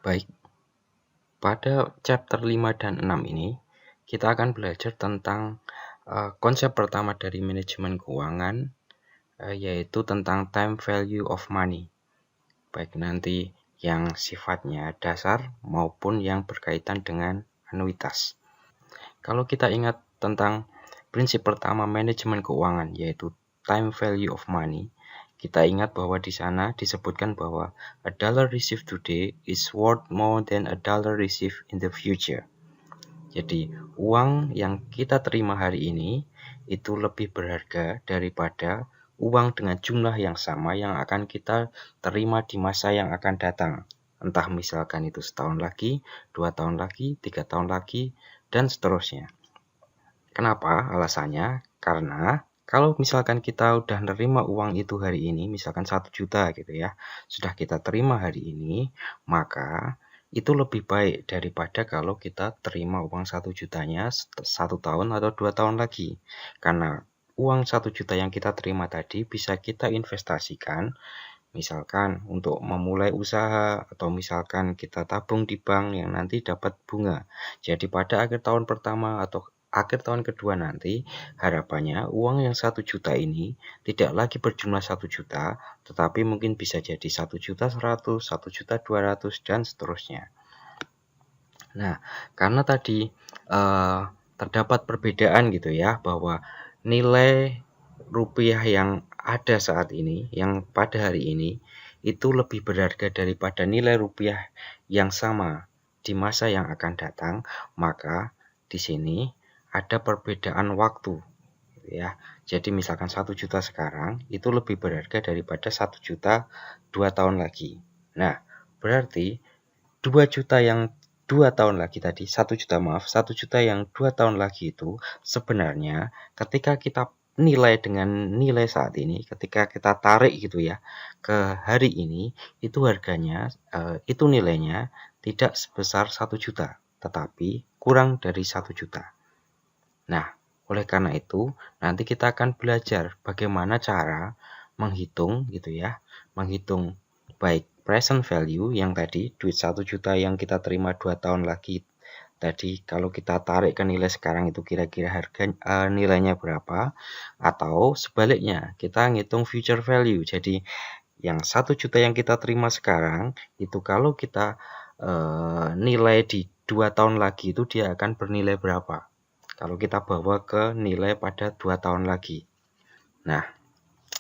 Baik, pada chapter 5 dan 6 ini kita akan belajar tentang konsep pertama dari manajemen keuangan, yaitu tentang time value of money. Baik nanti yang sifatnya dasar maupun yang berkaitan dengan anuitas. Kalau kita ingat tentang prinsip pertama manajemen keuangan, yaitu time value of money, kita ingat bahwa di sana disebutkan bahwa a dollar received today is worth more than a dollar received in the future. Jadi, uang yang kita terima hari ini itu lebih berharga daripada uang dengan jumlah yang sama yang akan kita terima di masa yang akan datang. Entah misalkan itu setahun lagi, 2 tahun lagi, 3 tahun lagi, dan seterusnya. Kenapa? Alasannya karena kalau misalkan kita udah nerima uang itu hari ini, misalkan 1 juta gitu ya, sudah kita terima hari ini, maka itu lebih baik daripada kalau kita terima uang 1 jutanya 1 tahun atau 2 tahun lagi. Karena uang 1 juta yang kita terima tadi bisa kita investasikan, misalkan untuk memulai usaha atau misalkan kita tabung di bank yang nanti dapat bunga. Jadi pada akhir tahun pertama atau akhir tahun kedua nanti, harapannya uang yang 1 juta ini tidak lagi berjumlah 1 juta, tetapi mungkin bisa jadi 1 juta 100, 1 juta 200, dan seterusnya. Nah, karena tadi terdapat perbedaan gitu ya, bahwa nilai rupiah yang ada saat ini, yang pada hari ini, itu lebih berharga daripada nilai rupiah yang sama di masa yang akan datang, maka di sini ada perbedaan waktu ya. Jadi misalkan 1 juta sekarang itu lebih berharga daripada 1 juta 2 tahun lagi. Nah, berarti 2 juta yang 2 tahun lagi tadi, 1 juta maaf, 1 juta yang 2 tahun lagi itu sebenarnya ketika kita nilai dengan nilai saat ini, ketika kita tarik gitu ya ke hari ini, itu harganya, itu nilainya tidak sebesar 1 juta, tetapi kurang dari 1 juta. Nah, oleh karena itu, nanti kita akan belajar bagaimana cara menghitung gitu ya, menghitung baik present value yang tadi, duit 1 juta yang kita terima 2 tahun lagi tadi, kalau kita tarik ke nilai sekarang itu kira-kira harga nilainya berapa, atau sebaliknya, kita ngitung future value. Jadi, yang 1 juta yang kita terima sekarang, itu kalau kita nilai di 2 tahun lagi itu dia akan bernilai berapa. Kalau kita bawa ke nilai pada 2 tahun lagi. Nah,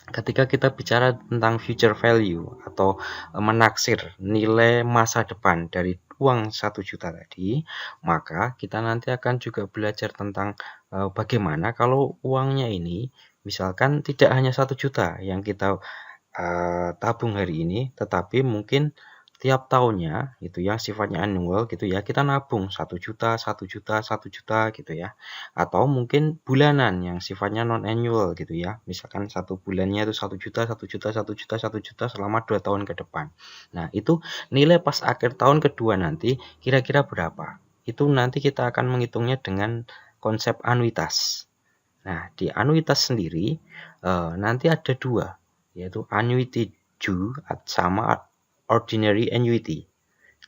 ketika kita bicara tentang future value atau menaksir nilai masa depan dari uang 1 juta tadi, maka kita nanti akan juga belajar tentang bagaimana kalau uangnya ini misalkan tidak hanya 1 juta yang kita tabung hari ini, tetapi mungkin tiap tahunnya itu yang sifatnya annual gitu ya, kita nabung 1 juta, 1 juta, 1 juta gitu ya. Atau mungkin bulanan yang sifatnya non annual gitu ya. Misalkan satu bulannya itu 1 juta, 1 juta, 1 juta, 1 juta selama 2 tahun ke depan. Nah, itu nilai pas akhir tahun kedua nanti kira-kira berapa? Itu nanti kita akan menghitungnya dengan konsep anuitas. Nah, di anuitas sendiri nanti ada dua, yaitu annuity due sama ordinary annuity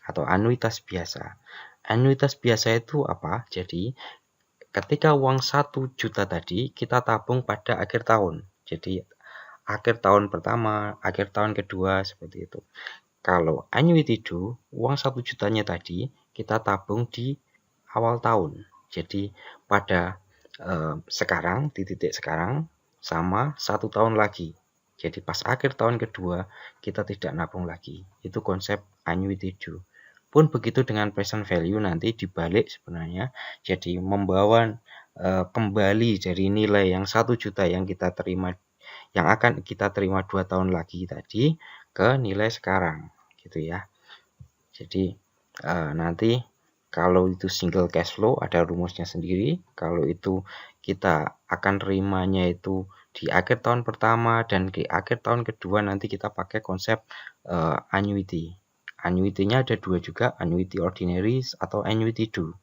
atau anuitas biasa. Anuitas biasa itu apa? Jadi ketika uang 1 juta tadi kita tabung pada akhir tahun. Jadi akhir tahun pertama, akhir tahun kedua seperti itu. Kalau annuity due, uang 1 jutanya tadi kita tabung di awal tahun. Jadi pada sekarang, di titik sekarang sama 1 tahun lagi. Jadi pas akhir tahun kedua kita tidak nabung lagi. Itu konsep annuity due. Pun begitu dengan present value nanti dibalik sebenarnya. Jadi membawa kembali dari nilai yang 1 juta yang kita terima, yang akan kita terima 2 tahun lagi tadi ke nilai sekarang gitu ya. Jadi nanti kalau itu single cash flow ada rumusnya sendiri. Kalau itu kita akan terimanya itu di akhir tahun pertama dan di akhir tahun kedua nanti kita pakai konsep annuity. Annuity-nya ada dua juga, annuity ordinary atau annuity due.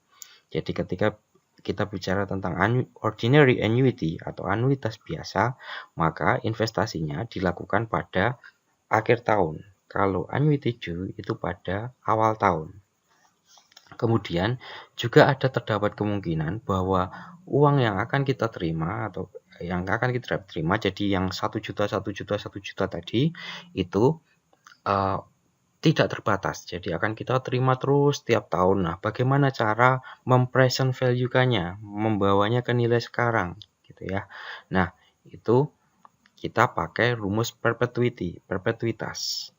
Jadi ketika kita bicara tentang ordinary annuity atau anuitas biasa, maka investasinya dilakukan pada akhir tahun. kalau annuity due itu pada awal tahun. Kemudian juga terdapat kemungkinan bahwa uang yang akan kita terima atau yang akan kita terima, jadi yang 1 juta tadi itu tidak terbatas, jadi akan kita terima terus setiap tahun. Nah, bagaimana cara mempresent value-nya, membawanya ke nilai sekarang, gitu ya. Nah, itu kita pakai rumus perpetuitas.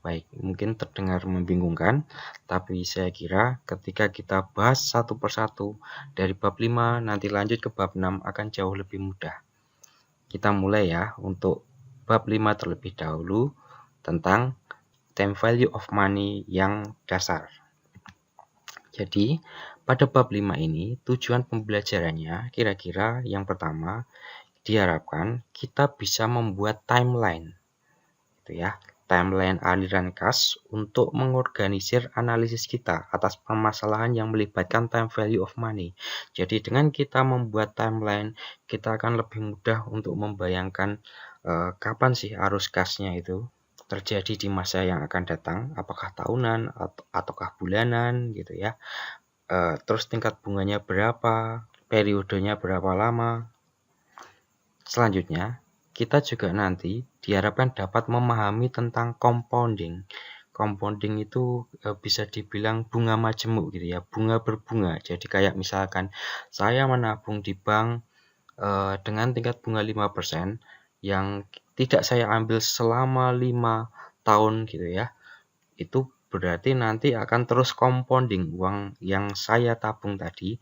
Baik, mungkin terdengar membingungkan, tapi saya kira ketika kita bahas satu persatu dari bab 5 nanti lanjut ke bab 6 akan jauh lebih mudah. Kita mulai ya untuk bab 5 terlebih dahulu tentang time value of money yang dasar. Jadi, pada bab 5 ini tujuan pembelajarannya kira-kira yang pertama diharapkan kita bisa membuat timeline. Gitu ya. Timeline aliran kas untuk mengorganisir analisis kita atas permasalahan yang melibatkan time value of money. Jadi dengan kita membuat timeline, kita akan lebih mudah untuk membayangkan kapan sih arus kasnya itu terjadi di masa yang akan datang, apakah tahunan ataukah bulanan gitu ya. Terus tingkat bunganya berapa, periodenya berapa lama. Selanjutnya, kita juga nanti diharapkan dapat memahami tentang compounding. Compounding itu bisa dibilang bunga majemuk gitu ya, bunga berbunga. Jadi kayak misalkan saya menabung di bank dengan tingkat bunga 5% yang tidak saya ambil selama 5 tahun gitu ya. Itu berarti nanti akan terus compounding uang yang saya tabung tadi.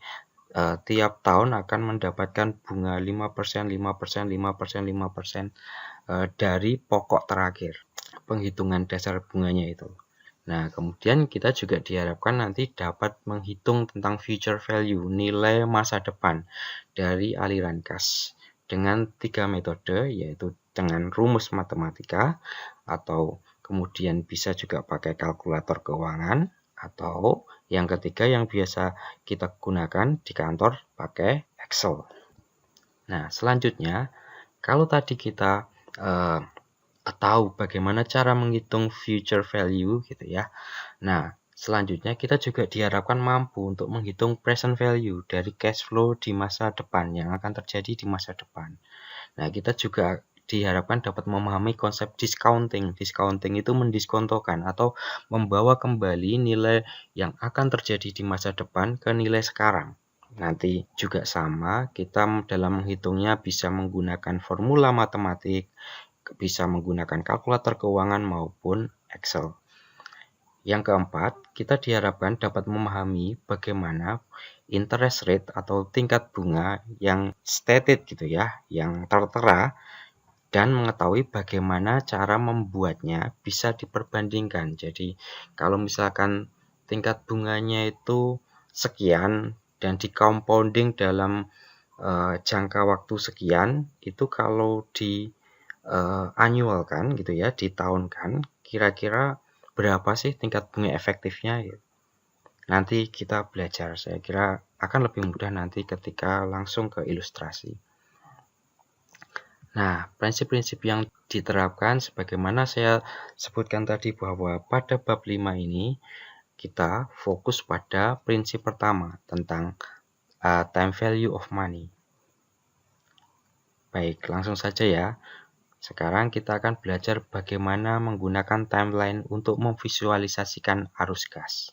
Tiap tahun akan mendapatkan bunga 5%, 5%, 5%, 5% dari pokok terakhir penghitungan dasar bunganya itu. Nah, kemudian kita juga diharapkan nanti dapat menghitung tentang future value, nilai masa depan dari aliran kas dengan 3 metode, yaitu dengan rumus matematika atau kemudian bisa juga pakai kalkulator keuangan, atau yang ketiga yang biasa kita gunakan di kantor pakai Excel. Nah, selanjutnya kalau tadi kita tahu bagaimana cara menghitung future value gitu ya. Nah, selanjutnya kita juga diharapkan mampu untuk menghitung present value dari cash flow di masa depan yang akan terjadi di masa depan. Nah, kita juga diharapkan dapat memahami konsep discounting. Discounting itu mendiskontokan atau membawa kembali nilai yang akan terjadi di masa depan ke nilai sekarang. Nanti juga sama, kita dalam menghitungnya bisa menggunakan formula matematik, bisa menggunakan kalkulator keuangan maupun Excel. Yang keempat, kita diharapkan dapat memahami bagaimana interest rate atau tingkat bunga yang stated gitu ya, yang tertera, dan mengetahui bagaimana cara membuatnya bisa diperbandingkan. Jadi kalau misalkan tingkat bunganya itu sekian dan di compounding dalam jangka waktu sekian, itu kalau di annualkan gitu ya, ditahunkan, kira-kira berapa sih tingkat bunga efektifnya ya? Nanti kita belajar, saya kira akan lebih mudah nanti ketika langsung ke ilustrasi. Nah, prinsip-prinsip yang diterapkan sebagaimana saya sebutkan tadi bahwa pada bab 5 ini kita fokus pada prinsip pertama tentang time value of money. Baik, langsung saja ya. Sekarang kita akan belajar bagaimana menggunakan timeline untuk memvisualisasikan arus kas.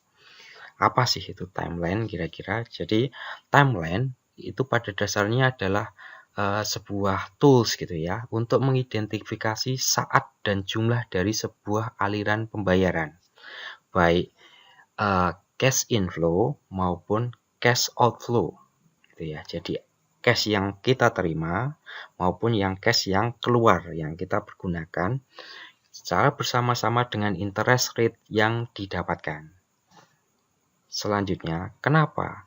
Apa sih itu timeline kira-kira? Jadi timeline itu pada dasarnya adalah sebuah tools gitu ya untuk mengidentifikasi saat dan jumlah dari sebuah aliran pembayaran, baik cash inflow maupun cash outflow gitu ya. Jadi cash yang kita terima maupun yang cash yang keluar yang kita pergunakan secara bersama-sama dengan interest rate yang didapatkan. Selanjutnya, kenapa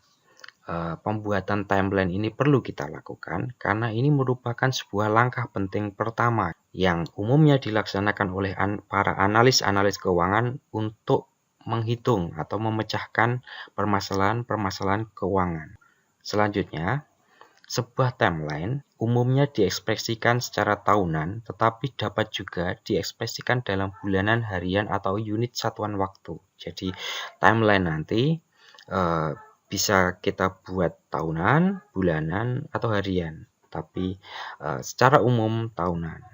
pembuatan timeline ini perlu kita lakukan? Karena ini merupakan sebuah langkah penting pertama yang umumnya dilaksanakan oleh para analis keuangan untuk menghitung atau memecahkan permasalahan-permasalahan keuangan. Selanjutnya, Sebuah timeline umumnya diekspresikan secara tahunan, tetapi dapat juga diekspresikan dalam bulanan, harian, atau unit satuan waktu. Jadi timeline nanti bisa kita buat tahunan, bulanan, atau harian, tapi secara umum tahunan.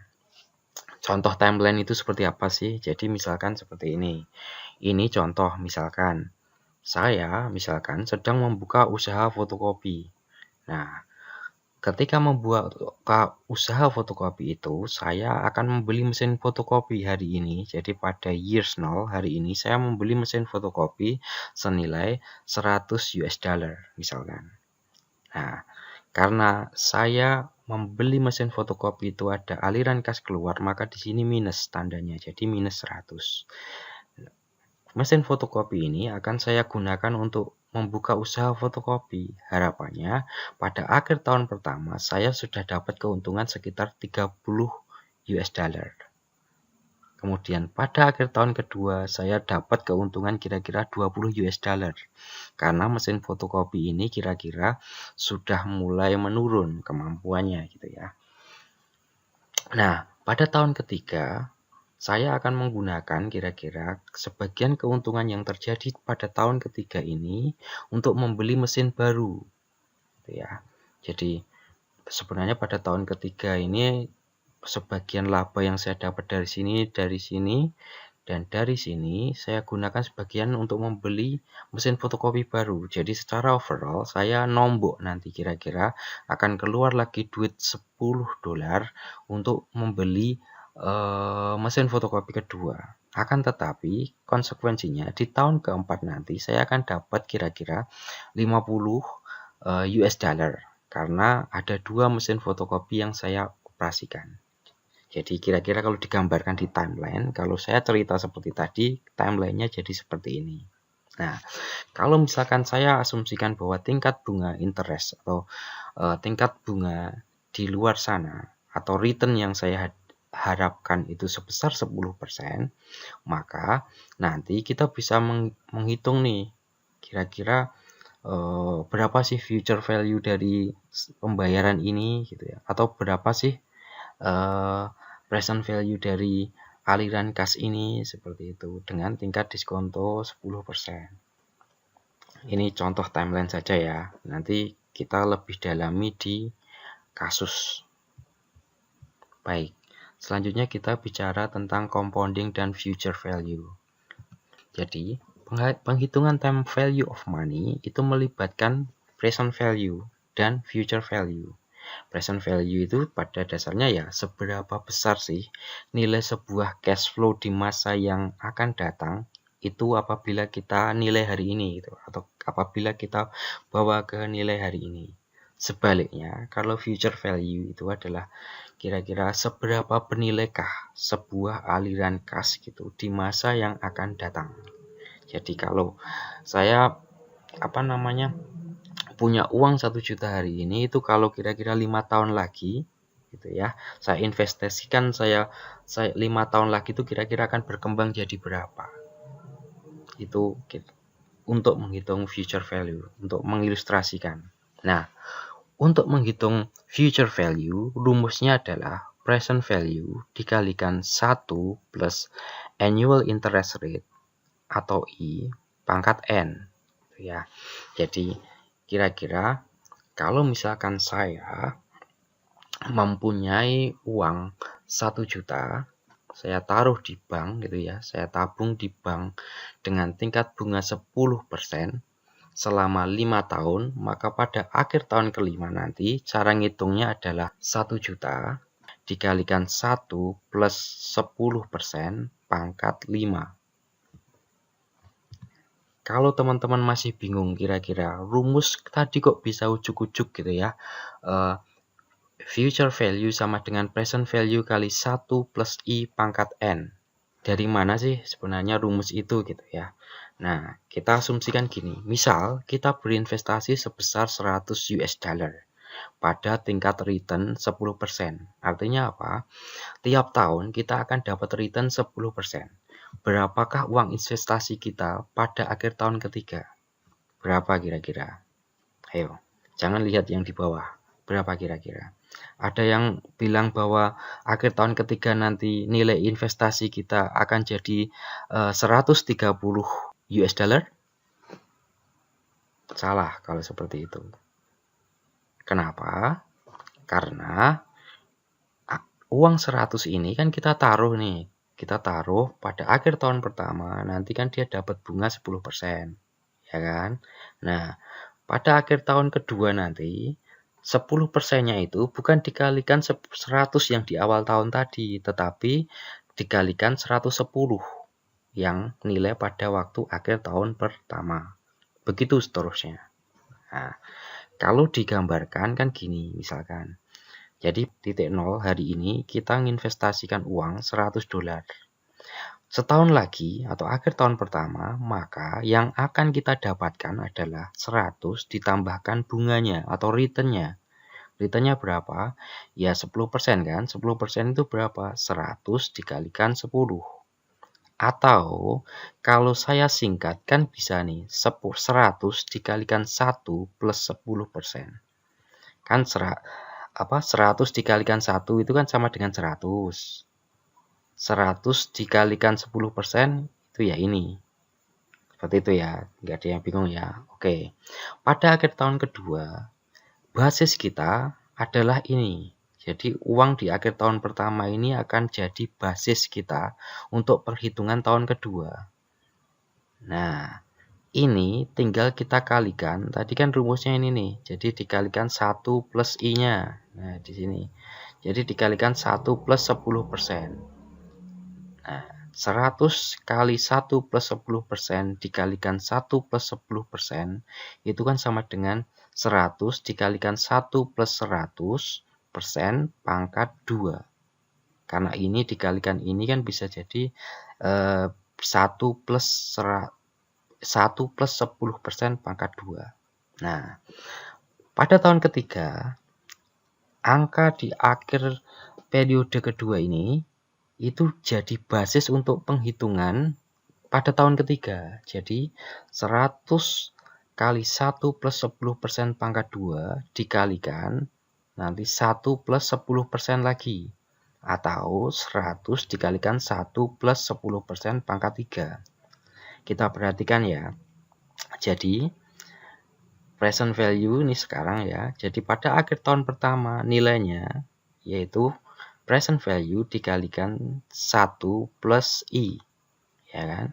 Contoh timeline itu seperti apa sih? Jadi misalkan seperti ini. Ini contoh misalkan saya sedang membuka usaha fotokopi. Nah, ketika membuat usaha fotokopi itu, saya akan membeli mesin fotokopi hari ini. Jadi pada years 0 hari ini saya membeli mesin fotokopi senilai 100 US dollar misalkan. Nah, karena saya membeli mesin fotokopi itu ada aliran kas keluar, maka di sini minus tandanya. Jadi minus 100. Mesin fotokopi ini akan saya gunakan untuk membuka usaha fotokopi. Harapannya pada akhir tahun pertama saya sudah dapat keuntungan sekitar 30 US dollar. Kemudian pada akhir tahun kedua saya dapat keuntungan kira-kira 20 US dollar. Karena mesin fotokopi ini kira-kira sudah mulai menurun kemampuannya gitu ya. Nah, pada tahun ketiga saya akan menggunakan kira-kira sebagian keuntungan yang terjadi pada tahun ketiga ini untuk membeli mesin baru. Ya. Jadi sebenarnya pada tahun ketiga ini sebagian laba yang saya dapat dari sini, dan dari sini saya gunakan sebagian untuk membeli mesin fotokopi baru. Jadi secara overall saya nombok nanti kira-kira akan keluar lagi duit 10 dolar untuk membeli mesin fotokopi kedua. Akan tetapi konsekuensinya di tahun keempat nanti saya akan dapat kira-kira 50 US dollar karena ada dua mesin fotokopi yang saya operasikan. Jadi kira-kira kalau digambarkan di timeline, kalau saya cerita seperti tadi, timelinenya jadi seperti ini. Nah, kalau misalkan saya asumsikan bahwa tingkat bunga interest atau tingkat bunga di luar sana atau return yang saya harapkan itu sebesar 10%, maka nanti kita bisa menghitung nih kira-kira berapa sih future value dari pembayaran ini gitu ya, atau berapa sih present value dari aliran kas ini seperti itu dengan tingkat diskonto 10%. Ini contoh timeline saja ya. Nanti kita lebih dalami di kasus. Baik. Selanjutnya kita bicara tentang compounding dan future value. Jadi, penghitungan time value of money itu melibatkan present value dan future value. Present value itu pada dasarnya ya seberapa besar sih nilai sebuah cash flow di masa yang akan datang itu apabila kita nilai hari ini gitu, atau apabila kita bawa ke nilai hari ini. Sebaliknya, kalau future value itu adalah kira-kira seberapa bernilainkah sebuah aliran kas gitu di masa yang akan datang. Jadi kalau saya punya uang 1 juta hari ini, itu kalau kira-kira 5 tahun lagi gitu ya, saya investasikan, saya 5 tahun lagi itu kira-kira akan berkembang jadi berapa. Itu untuk menghitung future value, untuk mengilustrasikan. Nah, untuk menghitung future value, rumusnya adalah present value dikalikan 1 plus annual interest rate atau I pangkat N. Ya. Jadi, kira-kira kalau misalkan saya mempunyai uang 1 juta, saya taruh di bank gitu ya, saya tabung di bank dengan tingkat bunga 10%, selama 5 tahun, maka pada akhir tahun kelima nanti cara ngitungnya adalah 1 juta dikalikan 1 plus 10% pangkat 5. Kalau teman-teman masih bingung kira-kira rumus tadi kok bisa ujuk-ujuk gitu ya, future value sama dengan present value kali 1 plus I pangkat N. Dari mana sih sebenarnya rumus itu gitu ya. Nah, kita asumsikan gini, misal kita berinvestasi sebesar 100 US dollar pada tingkat return 10%. Artinya apa? Tiap tahun kita akan dapat return 10%. Berapakah uang investasi kita pada akhir tahun ketiga? Berapa kira-kira? Ayo, jangan lihat yang di bawah. Berapa kira-kira? Ada yang bilang bahwa akhir tahun ketiga nanti nilai investasi kita akan jadi 130 US dollar? Salah kalau seperti itu. Kenapa? Karena uang 100 ini kan kita taruh nih. Kita taruh pada akhir tahun pertama, nanti kan dia dapat bunga 10%. Ya kan? Nah, pada akhir tahun kedua nanti 10%-nya itu bukan dikalikan 100 yang di awal tahun tadi, tetapi dikalikan 110 yang nilai pada waktu akhir tahun pertama. Begitu seterusnya. Nah, kalau digambarkan kan gini misalkan. Jadi titik nol hari ini kita menginvestasikan uang 100 dolar. Setahun lagi atau akhir tahun pertama, maka yang akan kita dapatkan adalah 100 ditambahkan bunganya atau returnnya. Returnnya berapa? Ya 10% kan? 10% itu berapa? 100 dikalikan 10. Atau kalau saya singkatkan bisa nih, 100 dikalikan 1 plus 10%. Kan 100 dikalikan 1 itu kan sama dengan 100. 100 dikalikan 10% itu ya ini. Seperti itu ya, nggak ada yang bingung ya. Oke, pada akhir tahun kedua, basis kita adalah ini. Jadi uang di akhir tahun pertama ini akan jadi basis kita untuk perhitungan tahun kedua. Nah, ini tinggal kita kalikan. Tadi kan rumusnya ini nih. Jadi dikalikan 1 plus I-nya. Nah, di sini. Jadi dikalikan 1 plus 10%. Nah, 100 kali 1 plus 10% dikalikan 1 plus 10% itu kan sama dengan 100 dikalikan 1 plus 100% pangkat 2. Karena ini dikalikan ini kan bisa jadi 1 plus 10% pangkat 2. Nah, pada tahun ketiga, angka di akhir periode kedua ini itu jadi basis untuk penghitungan pada tahun ketiga. Jadi 100 kali 1 plus 10% pangkat 2 dikalikan nanti 1 plus 10% lagi. Atau 100 dikalikan 1 plus 10% pangkat 3. Kita perhatikan ya. Jadi present value ini sekarang ya. Jadi pada akhir tahun pertama nilainya yaitu present value dikalikan 1 plus I, ya kan?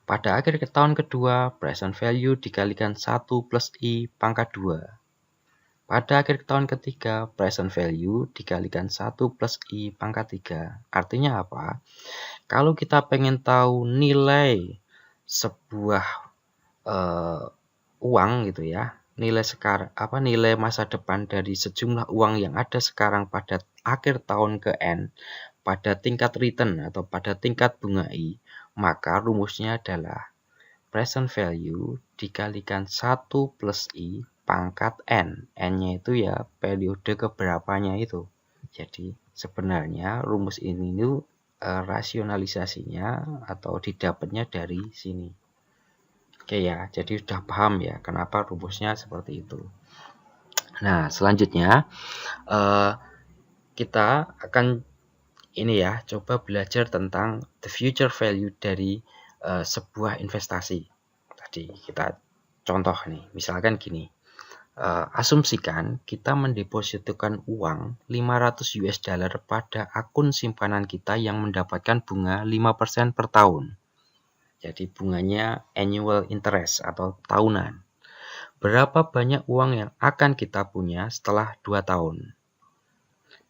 Pada akhir tahun kedua, present value dikalikan 1 plus I pangkat 2. Pada akhir tahun ketiga, present value dikalikan 1 plus I pangkat 3. Artinya apa? Kalau kita pengen tahu nilai sebuah uang gitu ya, nilai masa depan dari sejumlah uang yang ada sekarang pada akhir tahun ke N pada tingkat return atau pada tingkat bunga I, maka rumusnya adalah present value dikalikan 1 plus I pangkat N. N-nya itu ya periode keberapanya itu. Jadi sebenarnya rumus ini itu rasionalisasinya atau didapatnya dari sini. Oke ya, jadi sudah paham ya kenapa rumusnya seperti itu. Nah, selanjutnya kita akan ini ya, coba belajar tentang the future value dari sebuah investasi. Tadi kita contoh nih, misalkan gini. Asumsikan kita mendepositokan uang 500 US dollar pada akun simpanan kita yang mendapatkan bunga 5% per tahun. Jadi bunganya annual interest atau tahunan. Berapa banyak uang yang akan kita punya setelah 2 tahun?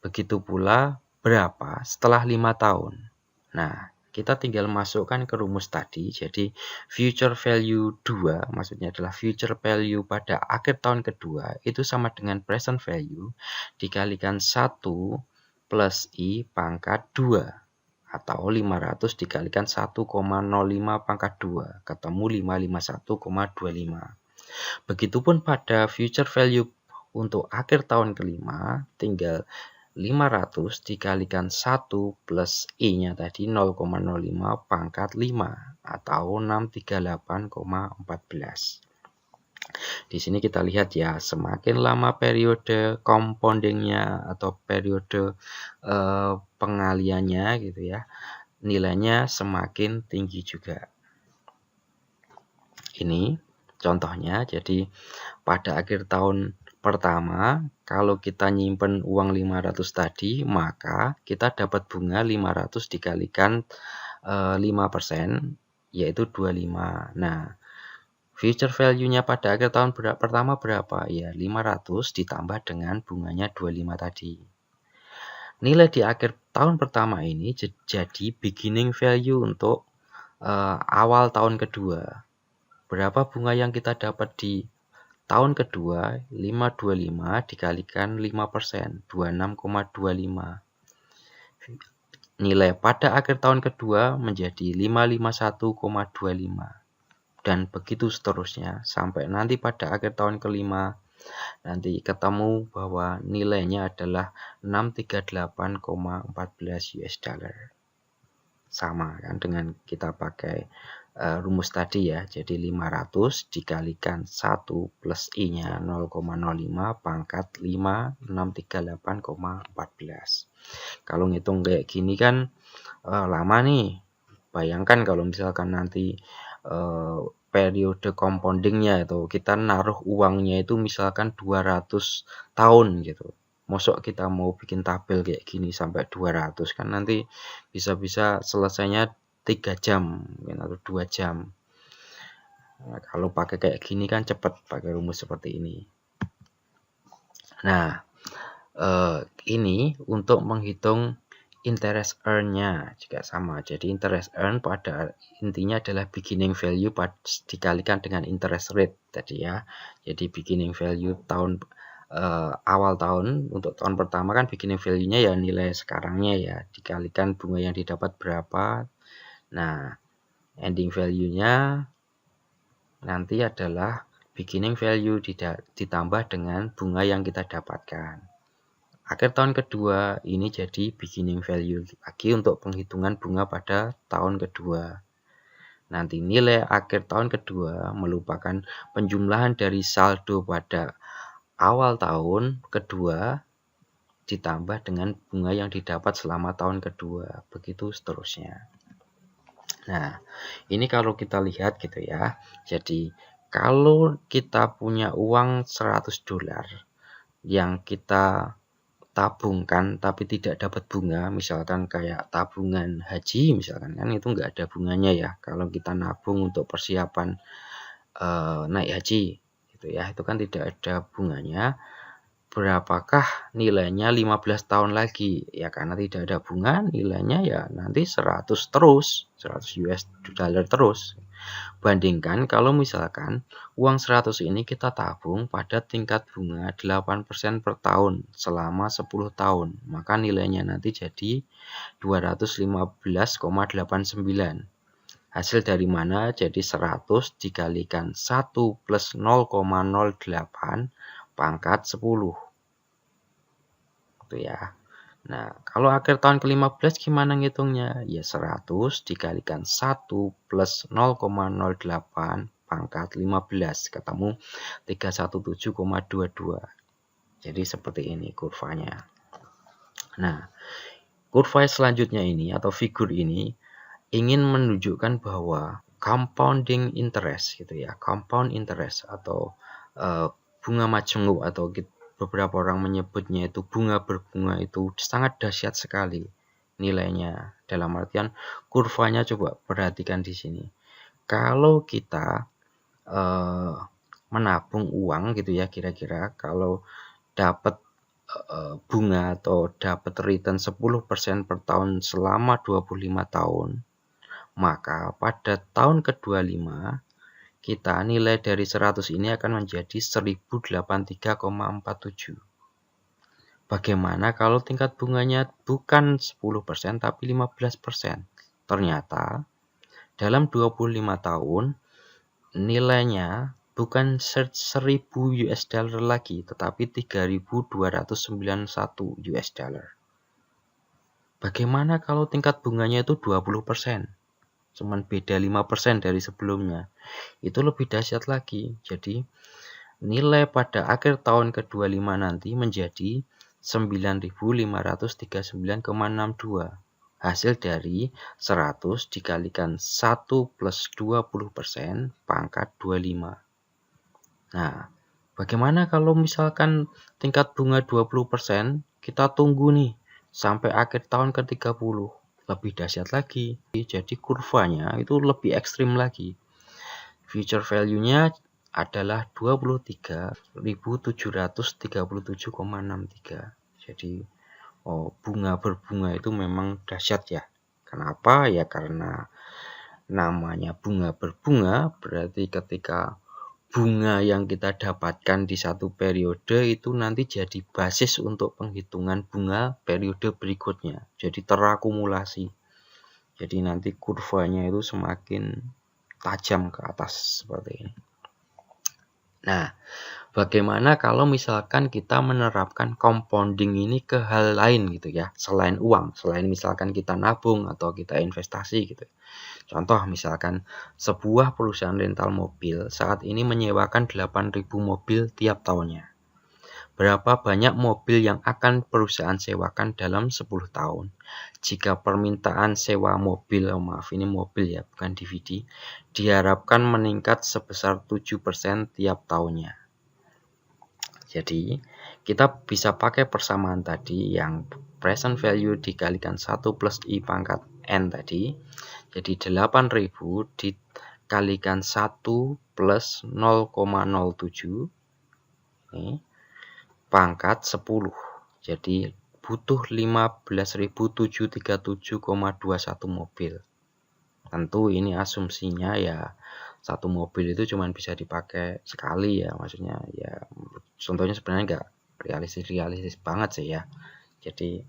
Begitu pula berapa setelah 5 tahun? Nah, kita tinggal masukkan ke rumus tadi. Jadi future value 2, maksudnya adalah future value pada akhir tahun kedua, itu sama dengan present value dikalikan 1 plus I pangkat 2. Atau 500 dikalikan 1,05 pangkat 2, ketemu 551,25. Begitupun pada future value untuk akhir tahun kelima, tinggal 500 dikalikan 1 plus I-nya tadi 0,05 pangkat 5 atau 638,14. Di sini kita lihat ya, semakin lama periode compoundingnya atau periode pengaliannya gitu ya, nilainya semakin tinggi juga. Ini contohnya, jadi pada akhir tahun pertama, kalau kita nyimpen uang 500 tadi, maka kita dapat bunga 500 dikalikan 5%, yaitu 25. Nah, future value-nya pada akhir tahun pertama berapa? Ya, 500 ditambah dengan bunganya 25 tadi. Nilai di akhir tahun pertama ini jadi beginning value untuk awal tahun kedua. Berapa bunga yang kita dapat di tahun kedua? 525 dikalikan 5%, 26,25. Nilai pada akhir tahun kedua menjadi 551,25. Dan begitu seterusnya sampai nanti pada akhir tahun kelima nanti ketemu bahwa nilainya adalah 638,14 US dollar. Sama kan dengan kita pakai rumus tadi ya, jadi 500 dikalikan 1 plus I-nya 0,05 pangkat 5, 638,14. Kalau ngitung kayak gini kan lama nih. Bayangkan kalau misalkan nanti periode compoundingnya itu kita naruh uangnya itu misalkan 200 tahun gitu. Mosok kita mau bikin tabel kayak gini sampai 200 kan nanti bisa-bisa selesainya 3 jam atau 2 jam. Nah, kalau pakai kayak gini kan cepat pakai rumus seperti ini. Nah, ini untuk menghitung interest earn-nya juga sama. Jadi interest earn pada intinya adalah beginning value dikalikan dengan interest rate tadi ya. Jadi beginning value tahun awal tahun untuk tahun pertama kan beginning value-nya ya nilai sekarangnya ya dikalikan bunga yang didapat berapa. Nah, ending value-nya nanti adalah beginning value ditambah dengan bunga yang kita dapatkan. Akhir tahun kedua ini jadi beginning value lagi untuk penghitungan bunga pada tahun kedua. Nanti nilai akhir tahun kedua merupakan penjumlahan dari saldo pada awal tahun kedua ditambah dengan bunga yang didapat selama tahun kedua, begitu seterusnya. Nah, ini kalau kita lihat gitu ya. Jadi, kalau kita punya uang 100 dolar yang kita tabungkan tapi tidak dapat bunga, misalkan kayak tabungan haji misalkan kan itu nggak ada bunganya ya. Kalau kita nabung untuk persiapan naik haji gitu ya, itu kan tidak ada bunganya. Berapakah nilainya 15 tahun lagi? Ya karena tidak ada bunga, nilainya ya nanti 100 terus, 100 US dollar terus. Bandingkan kalau misalkan uang 100 ini kita tabung pada tingkat bunga 8% per tahun selama 10 tahun, maka nilainya nanti jadi 215,89. Hasil dari mana? Jadi 100 dikalikan 1 plus 0,08 pangkat 10. Gitu ya. Nah, kalau akhir tahun ke-15 gimana ngitungnya? Ya 100 dikalikan 1 plus 0,08 pangkat 15. Ketemu 317,22. Jadi seperti ini kurvanya. Nah, kurva selanjutnya ini atau figur ini ingin menunjukkan bahwa compounding interest gitu ya. Compound interest atau bunga majemuk atau beberapa orang menyebutnya itu bunga berbunga itu sangat dahsyat sekali nilainya. Dalam artian kurvanya coba perhatikan di sini. Kalau kita menabung uang gitu ya kira-kira kalau dapat bunga atau dapat return 10% per tahun selama 25 tahun, maka pada tahun ke-25 kita nilai dari 100 ini akan menjadi 1083,47. Bagaimana kalau tingkat bunganya bukan 10% tapi 15%? Ternyata dalam 25 tahun nilainya bukan 1000 US dollar lagi tetapi 3291 US dollar. Bagaimana kalau tingkat bunganya itu 20%? Cuman beda 5% dari sebelumnya. Itu lebih dahsyat lagi. Jadi nilai pada akhir tahun ke-25 nanti menjadi 9.539,62. Hasil dari 100 dikalikan 1 plus 20% pangkat 25. Nah, bagaimana kalau misalkan tingkat bunga 20%, kita tunggu nih sampai akhir tahun ke-30. Lebih dahsyat lagi. Jadi kurvanya itu lebih ekstrim lagi. Future value-nya adalah 23.737,63. Jadi bunga berbunga itu memang dahsyat ya. Kenapa? Ya karena namanya bunga berbunga, berarti ketika bunga yang kita dapatkan di satu periode itu nanti jadi basis untuk penghitungan bunga periode berikutnya. Jadi terakumulasi. Jadi nanti kurvanya itu semakin tajam ke atas seperti ini. Nah, bagaimana kalau misalkan kita menerapkan compounding ini ke hal lain gitu ya, selain uang, selain misalkan kita nabung atau kita investasi gitu. Contoh misalkan sebuah perusahaan rental mobil saat ini menyewakan 8.000 mobil tiap tahunnya. Berapa banyak mobil yang akan perusahaan sewakan dalam 10 tahun? Jika permintaan sewa mobil, maaf ini mobil ya, bukan DVD, diharapkan meningkat sebesar 7% tiap tahunnya. Jadi, kita bisa pakai persamaan tadi yang present value dikalikan 1 plus I pangkat N tadi. Jadi 8.000 dikalikan 1 plus 0,07 ini, pangkat 10. Jadi butuh 15.737,21 mobil. Tentu ini asumsinya ya satu mobil itu cuma bisa dipakai sekali ya, maksudnya ya contohnya sebenarnya nggak realistis banget sih ya. Jadi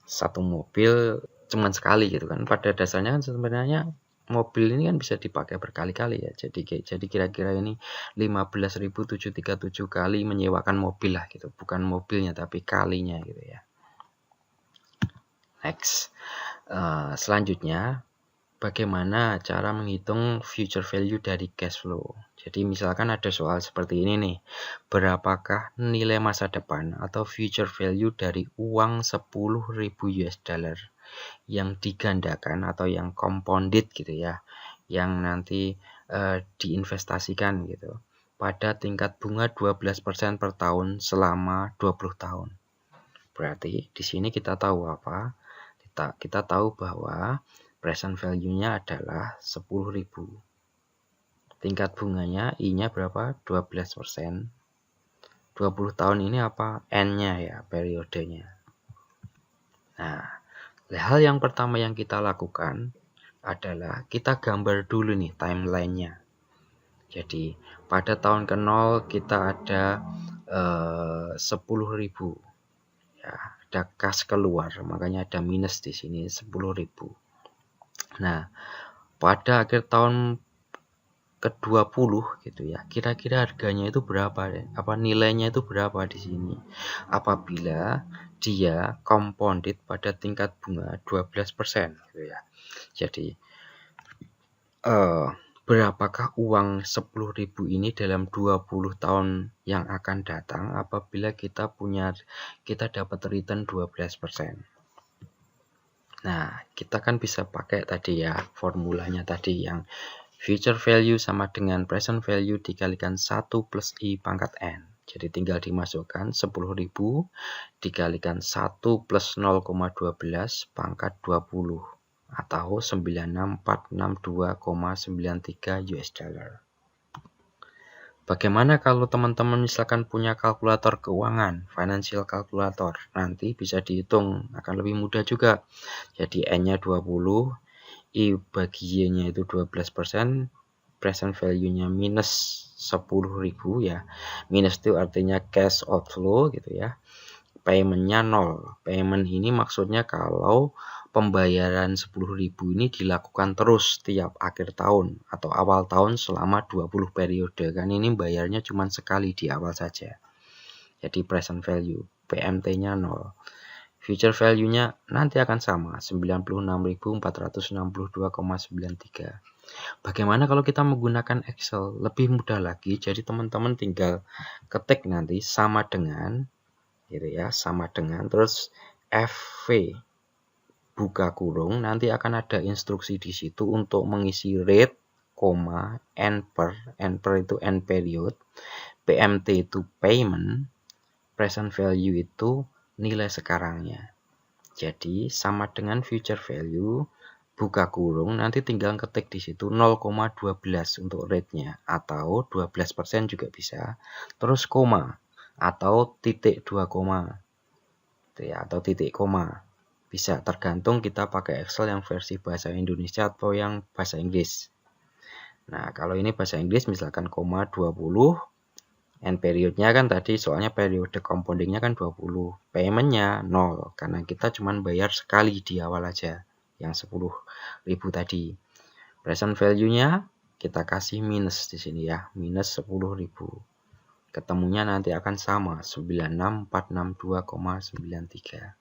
satu mobil cuma sekali gitu kan. Pada dasarnya kan sebenarnya mobil ini kan bisa dipakai berkali-kali ya. Jadi kira-kira ini 15.737 kali menyewakan mobil lah gitu. Bukan mobilnya tapi kalinya gitu ya. Next. Selanjutnya, bagaimana cara menghitung future value dari cash flow? Jadi misalkan ada soal seperti ini nih. Berapakah nilai masa depan atau future value dari uang 10.000 US dollar yang digandakan atau yang compounded gitu ya, yang nanti diinvestasikan gitu pada tingkat bunga 12% per tahun selama 20 tahun. Berarti di sini kita tahu apa? Kita tahu bahwa present value-nya adalah 10.000. Tingkat bunganya I-nya berapa? 12%. 20 tahun ini apa? N-nya ya, periodenya. Nah, hal yang pertama yang kita lakukan adalah kita gambar dulu nih timeline-nya. Jadi pada tahun ke-0 kita ada 10.000. Ya, ada kas keluar, makanya ada minus di sini 10.000. Nah, pada akhir tahun ke-20 gitu ya. Kira-kira harganya itu berapa ya? Apa nilainya itu berapa di sini? Apabila dia compounded pada tingkat bunga 12% gitu ya. Jadi berapakah uang 10.000 ini dalam 20 tahun yang akan datang apabila kita dapat return 12%. Nah, kita kan bisa pakai tadi ya formulanya tadi yang future value sama dengan present value dikalikan 1 plus I pangkat N. Jadi tinggal dimasukkan 10.000 dikalikan 1 plus 0,12 pangkat 20 atau 96462,93 US dollar. Bagaimana kalau teman-teman misalkan punya kalkulator keuangan, financial calculator, nanti bisa dihitung, akan lebih mudah juga. Jadi N-nya 20, I bagi Y-nya itu 12%, present value-nya minus 10.000 ya. Minus itu artinya cash outflow gitu ya. Payment-nya 0. Payment ini maksudnya kalau pembayaran 10.000 ini dilakukan terus tiap akhir tahun atau awal tahun selama 20 periode. Kan ini bayarnya cuma sekali di awal saja. Jadi present value, PMT-nya 0. Future value-nya nanti akan sama, 96.462,93. Bagaimana kalau kita menggunakan Excel? Lebih mudah lagi, jadi teman-teman tinggal ketik nanti sama dengan, gitu ya, sama dengan, terus FV buka kurung, nanti akan ada instruksi di situ untuk mengisi rate, koma, n per itu n period, PMT itu payment, present value itu nilai sekarangnya. Jadi sama dengan future value buka kurung, nanti tinggal ketik di situ 0,12 untuk rate-nya, atau 12% juga bisa, terus koma atau titik 2 koma, ya, atau titik koma, bisa tergantung kita pakai Excel yang versi bahasa Indonesia atau yang bahasa Inggris. Nah, kalau ini bahasa Inggris misalkan koma 20, n periodnya kan tadi soalnya periode compoundingnya kan 20, paymentnya 0 karena kita cuma bayar sekali di awal aja yang 10.000 tadi. Present value-nya kita kasih minus di sini ya, minus 10.000. Ketemunya nanti akan sama 96462,93.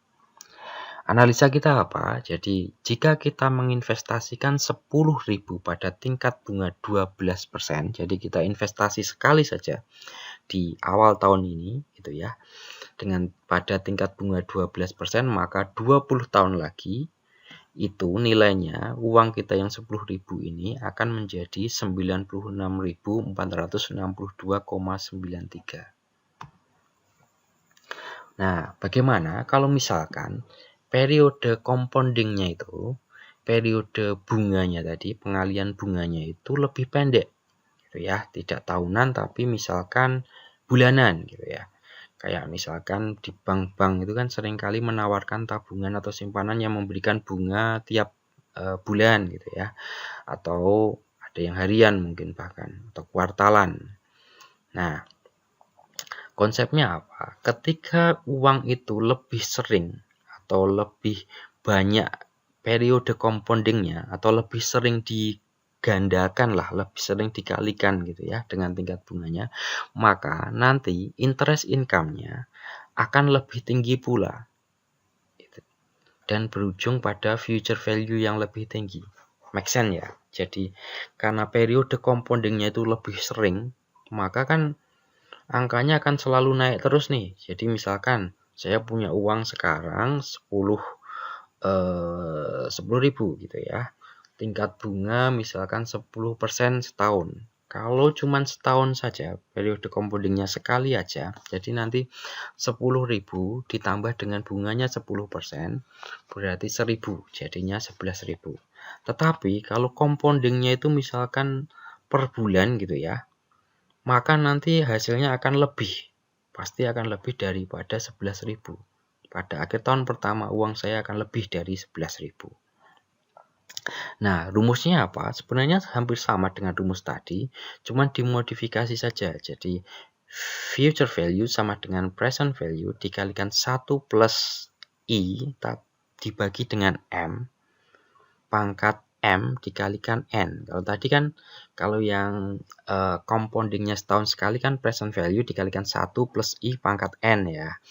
Analisa kita apa? Jadi jika kita menginvestasikan 10.000 pada tingkat bunga 12%, jadi kita investasi sekali saja di awal tahun ini gitu ya, dengan pada tingkat bunga 12%, maka 20 tahun lagi itu nilainya uang kita yang 10.000 ini akan menjadi 96.462,93. Nah, bagaimana kalau misalkan periode compoundingnya itu, periode bunganya tadi, pengalian bunganya itu lebih pendek gitu ya, tidak tahunan tapi misalkan bulanan gitu ya. Kayak misalkan di bank-bank itu kan seringkali menawarkan tabungan atau simpanan yang memberikan bunga tiap bulan gitu ya. Atau ada yang harian mungkin bahkan, atau kuartalan. Nah, konsepnya apa? Ketika uang itu lebih sering atau lebih banyak periode compoundingnya atau lebih sering digandakan lah, lebih sering dikalikan gitu ya dengan tingkat bunganya, maka nanti interest income-nya akan lebih tinggi pula dan berujung pada future value yang lebih tinggi. Make sense ya? Jadi karena periode compoundingnya itu lebih sering, maka kan angkanya akan selalu naik terus nih. Jadi misalkan saya punya uang sekarang 10.000 gitu ya. Tingkat bunga misalkan 10% setahun. Kalau cuma setahun saja, periode compoundingnya sekali aja, jadi nanti 10.000 ditambah dengan bunganya 10%, berarti 1.000, jadinya 11.000. Tetapi kalau compoundingnya itu misalkan per bulan gitu ya, maka nanti hasilnya akan lebih, pasti akan lebih daripada 11.000. Pada akhir tahun pertama uang saya akan lebih dari 11.000. Nah, rumusnya apa? Sebenarnya hampir sama dengan rumus tadi, cuma dimodifikasi saja. Jadi future value sama dengan present value dikalikan 1 plus I dibagi dengan M pangkat M dikalikan N. Kalau tadi kan, kalau yang compoundingnya setahun sekali kan present value dikalikan 1 plus I pangkat N ya.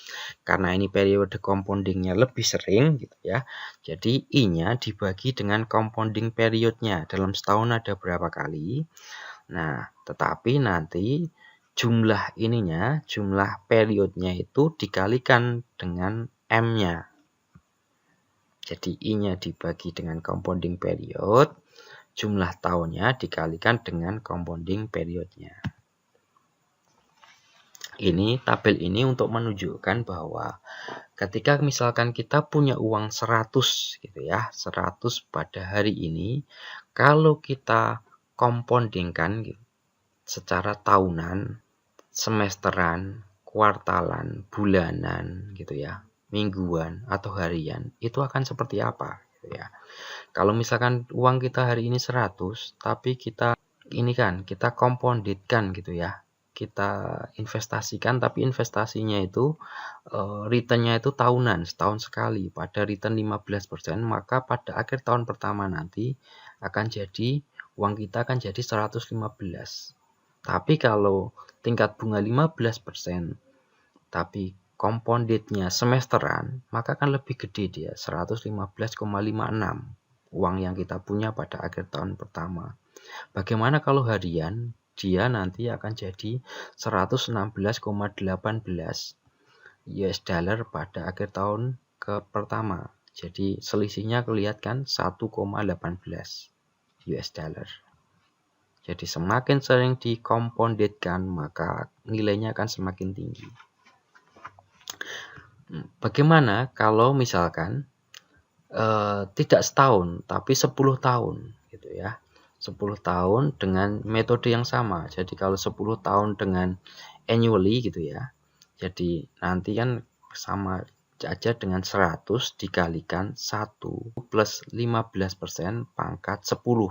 Karena ini periode compoundingnya lebih sering gitu ya. Jadi I-nya dibagi dengan compounding periodnya. Dalam setahun ada berapa kali. Nah, tetapi nanti jumlah ininya, jumlah periodnya itu dikalikan dengan M-nya. Jadi I-nya dibagi dengan compounding period, jumlah tahunnya dikalikan dengan compounding periodnya. Ini tabel ini untuk menunjukkan bahwa ketika misalkan kita punya uang 100 gitu ya, 100 pada hari ini, kalau kita compoundingkan gitu, secara tahunan, semesteran, kuartalan, bulanan gitu ya, mingguan atau harian, itu akan seperti apa gitu ya. Kalau misalkan uang kita hari ini 100, tapi kita ini kan kita compoundedkan gitu ya, kita investasikan, tapi investasinya itu returnnya itu tahunan, setahun sekali, pada return 15%, maka pada akhir tahun pertama nanti akan jadi uang kita akan jadi 115. Tapi kalau tingkat bunga 15%, tapi compoundednya semesteran, maka akan lebih gede dia, 115,56. uang yang kita punya pada akhir tahun pertama. Bagaimana kalau harian? Dia nanti akan jadi 116,18 US dollar pada akhir tahun pertama. Jadi selisihnya kelihatan 1,18 US dollar. Jadi semakin sering dikomponditkan, maka nilainya akan semakin tinggi. Bagaimana kalau misalkan tidak setahun tapi 10 tahun gitu ya. 10 tahun dengan metode yang sama. Jadi kalau 10 tahun dengan annually gitu ya. Jadi nanti kan sama aja dengan 100 dikalikan 1 plus 15% pangkat 10.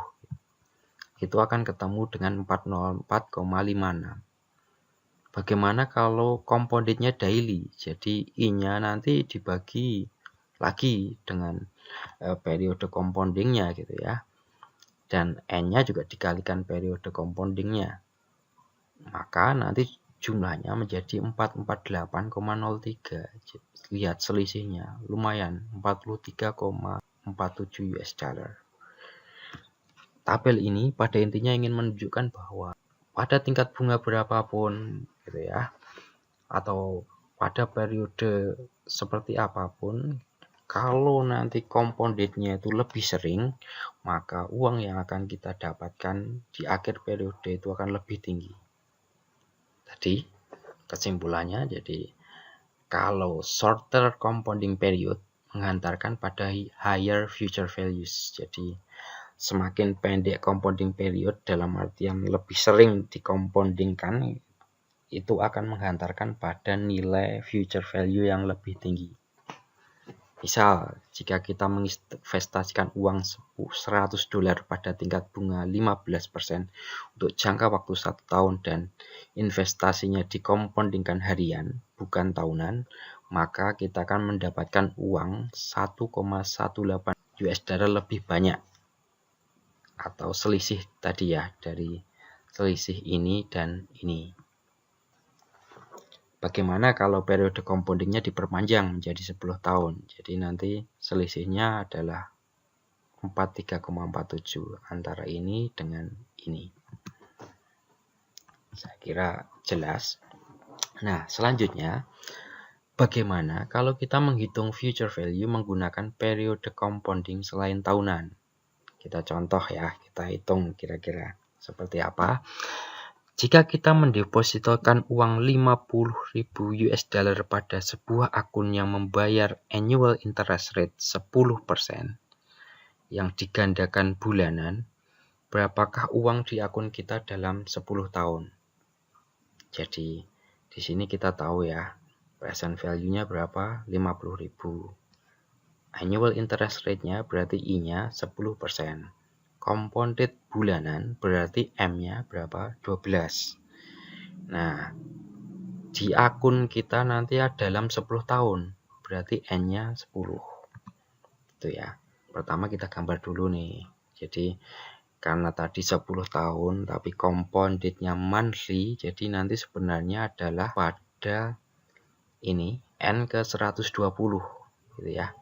Itu akan ketemu dengan 404,56. Bagaimana kalau compoundednya daily? Jadi I-nya nanti dibagi lagi dengan periode compoundingnya gitu ya. Dan N-nya juga dikalikan periode compoundingnya. Maka nanti jumlahnya menjadi 448,03. Lihat selisihnya, lumayan 43,47 US dollar. Tabel ini pada intinya ingin menunjukkan bahwa pada tingkat bunga berapapun gitu ya, atau pada periode seperti apapun, kalau nanti compoundednya itu lebih sering, maka uang yang akan kita dapatkan di akhir periode itu akan lebih tinggi. Tadi kesimpulannya, jadi kalau shorter compounding period menghantarkan pada higher future values. Jadi semakin pendek compounding period dalam artian lebih sering dicompoundingkan, itu akan menghantarkan pada nilai future value yang lebih tinggi. Misal, jika kita menginvestasikan uang $100 pada tingkat bunga 15% untuk jangka waktu 1 tahun dan investasinya dikompondingkan harian, bukan tahunan, maka kita akan mendapatkan uang 1,18 US dollar lebih banyak. Atau selisih tadi ya, dari selisih ini dan ini. Bagaimana kalau periode compoundingnya diperpanjang menjadi 10 tahun? Jadi nanti selisihnya adalah 43,47 antara ini dengan ini. Saya kira jelas. Nah, selanjutnya bagaimana kalau kita menghitung future value menggunakan periode compounding selain tahunan? Kita contoh ya, kita hitung kira-kira seperti apa. Jika kita mendepositokan uang 50.000 US dollar pada sebuah akun yang membayar annual interest rate 10% yang digandakan bulanan, berapakah uang di akun kita dalam 10 tahun? Jadi di sini kita tahu ya, present value-nya berapa? 50.000. Annual interest rate-nya berarti I-nya 10%. Compounded bulanan berarti M-nya berapa? 12. Nah, di akun kita nanti dalam 10 tahun, berarti N-nya 10. Itu ya. Pertama kita gambar dulu nih. Jadi, karena tadi 10 tahun, tapi compounded-nya monthly, jadi nanti sebenarnya adalah pada ini, N ke 120, gitu ya.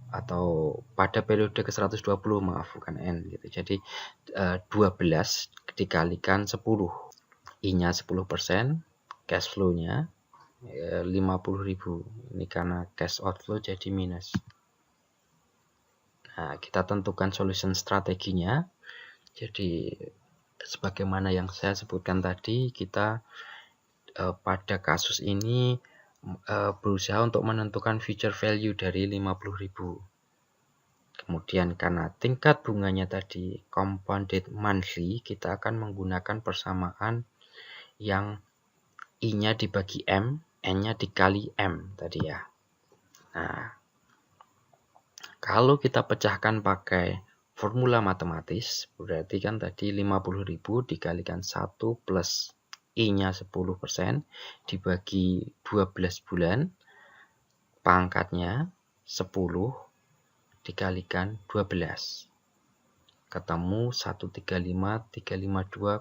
Atau pada periode ke 120, maaf bukan N gitu. Jadi 12 dikalikan 10. I-nya 10%, cash flow-nya 50.000. Ini karena cash outflow jadi minus. Nah, kita tentukan solution strateginya. Jadi sebagaimana yang saya sebutkan tadi, kita pada kasus ini berusaha untuk menentukan future value dari 50.000. Kemudian karena tingkat bunganya tadi compounded monthly, kita akan menggunakan persamaan yang I-nya dibagi M, N-nya dikali M tadi ya. Nah, kalau kita pecahkan pakai formula matematis, berarti kan tadi 50.000 dikalikan 1 plus I-nya 10% dibagi 12 bulan, pangkatnya 10 dikalikan 12. Ketemu 135.352,07.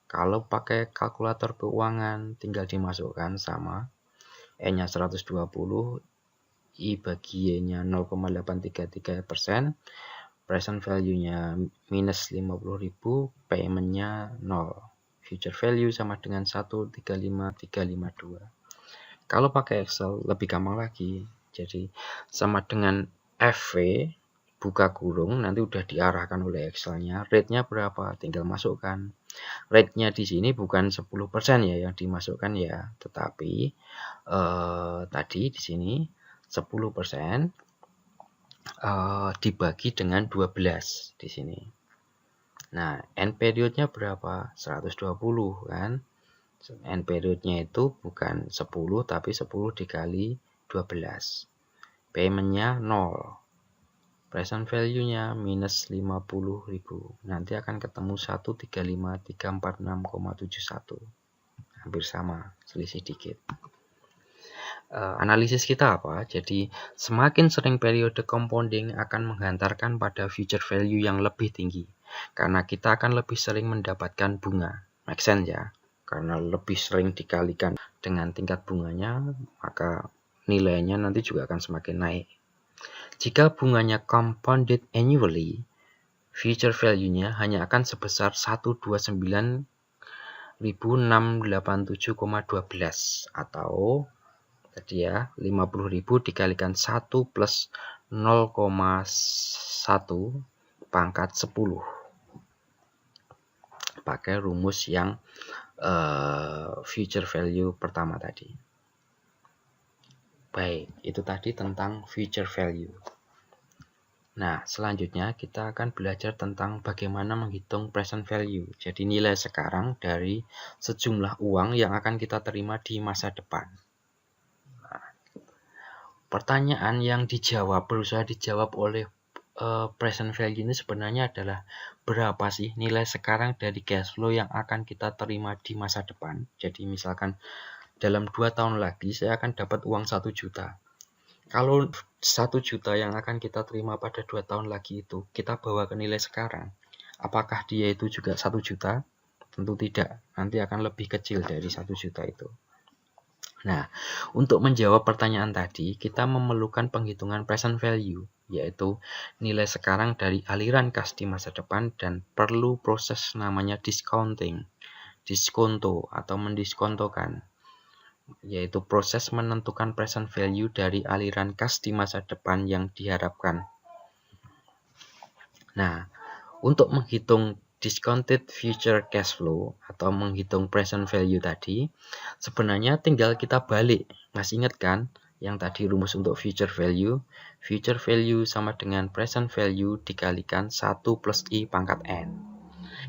Kalau pakai kalkulator keuangan tinggal dimasukkan sama N-nya 120, I bagi Y-nya 0,833%, present value-nya minus 50.000, payment-nya 0. Future value sama dengan 135.352. Kalau pakai Excel lebih gampang lagi. Jadi sama dengan FV buka kurung, nanti udah diarahkan oleh Excel-nya. Rate-nya berapa? Tinggal masukkan. Rate-nya di sini bukan 10% ya yang dimasukkan ya, tetapi tadi di sini 10% dibagi dengan 12 di sini. Nah, end period-nya berapa? 120 kan? End period-nya itu bukan 10 tapi 10 dikali 12. Payment-nya 0. Present value-nya minus 50.000. Nanti akan ketemu 135.346,71. Hampir sama, selisih dikit. Analisis kita apa? Jadi semakin sering periode compounding akan menghantarkan pada future value yang lebih tinggi. Karena kita akan lebih sering mendapatkan bunga. Make sense ya? Karena lebih sering dikalikan dengan tingkat bunganya, maka nilainya nanti juga akan semakin naik. Jika bunganya compounded annually, future value-nya hanya akan sebesar 129.687,12 atau tadi ya 50.000 dikalikan 1 plus 0,1 pangkat 10 pakai rumus yang future value pertama tadi. Baik, itu tadi tentang future value. Nah, selanjutnya kita akan belajar tentang bagaimana menghitung present value. Jadi nilai sekarang dari sejumlah uang yang akan kita terima di masa depan. Pertanyaan yang berusaha dijawab oleh present value ini sebenarnya adalah berapa sih nilai sekarang dari cash flow yang akan kita terima di masa depan. Jadi misalkan dalam 2 tahun lagi saya akan dapat uang 1 juta. Kalau 1 juta yang akan kita terima pada 2 tahun lagi itu kita bawa ke nilai sekarang, apakah dia itu juga 1 juta? Tentu tidak, nanti akan lebih kecil dari 1 juta itu. Nah, untuk menjawab pertanyaan tadi, kita memerlukan penghitungan present value, yaitu nilai sekarang dari aliran kas di masa depan dan perlu proses namanya discounting, diskonto atau mendiskontokan, yaitu proses menentukan present value dari aliran kas di masa depan yang diharapkan. Nah, untuk menghitung discounted future cash flow atau menghitung present value tadi, sebenarnya tinggal kita balik. Masih ingat kan yang tadi rumus untuk future value? Future value sama dengan present value dikalikan 1 plus I pangkat N.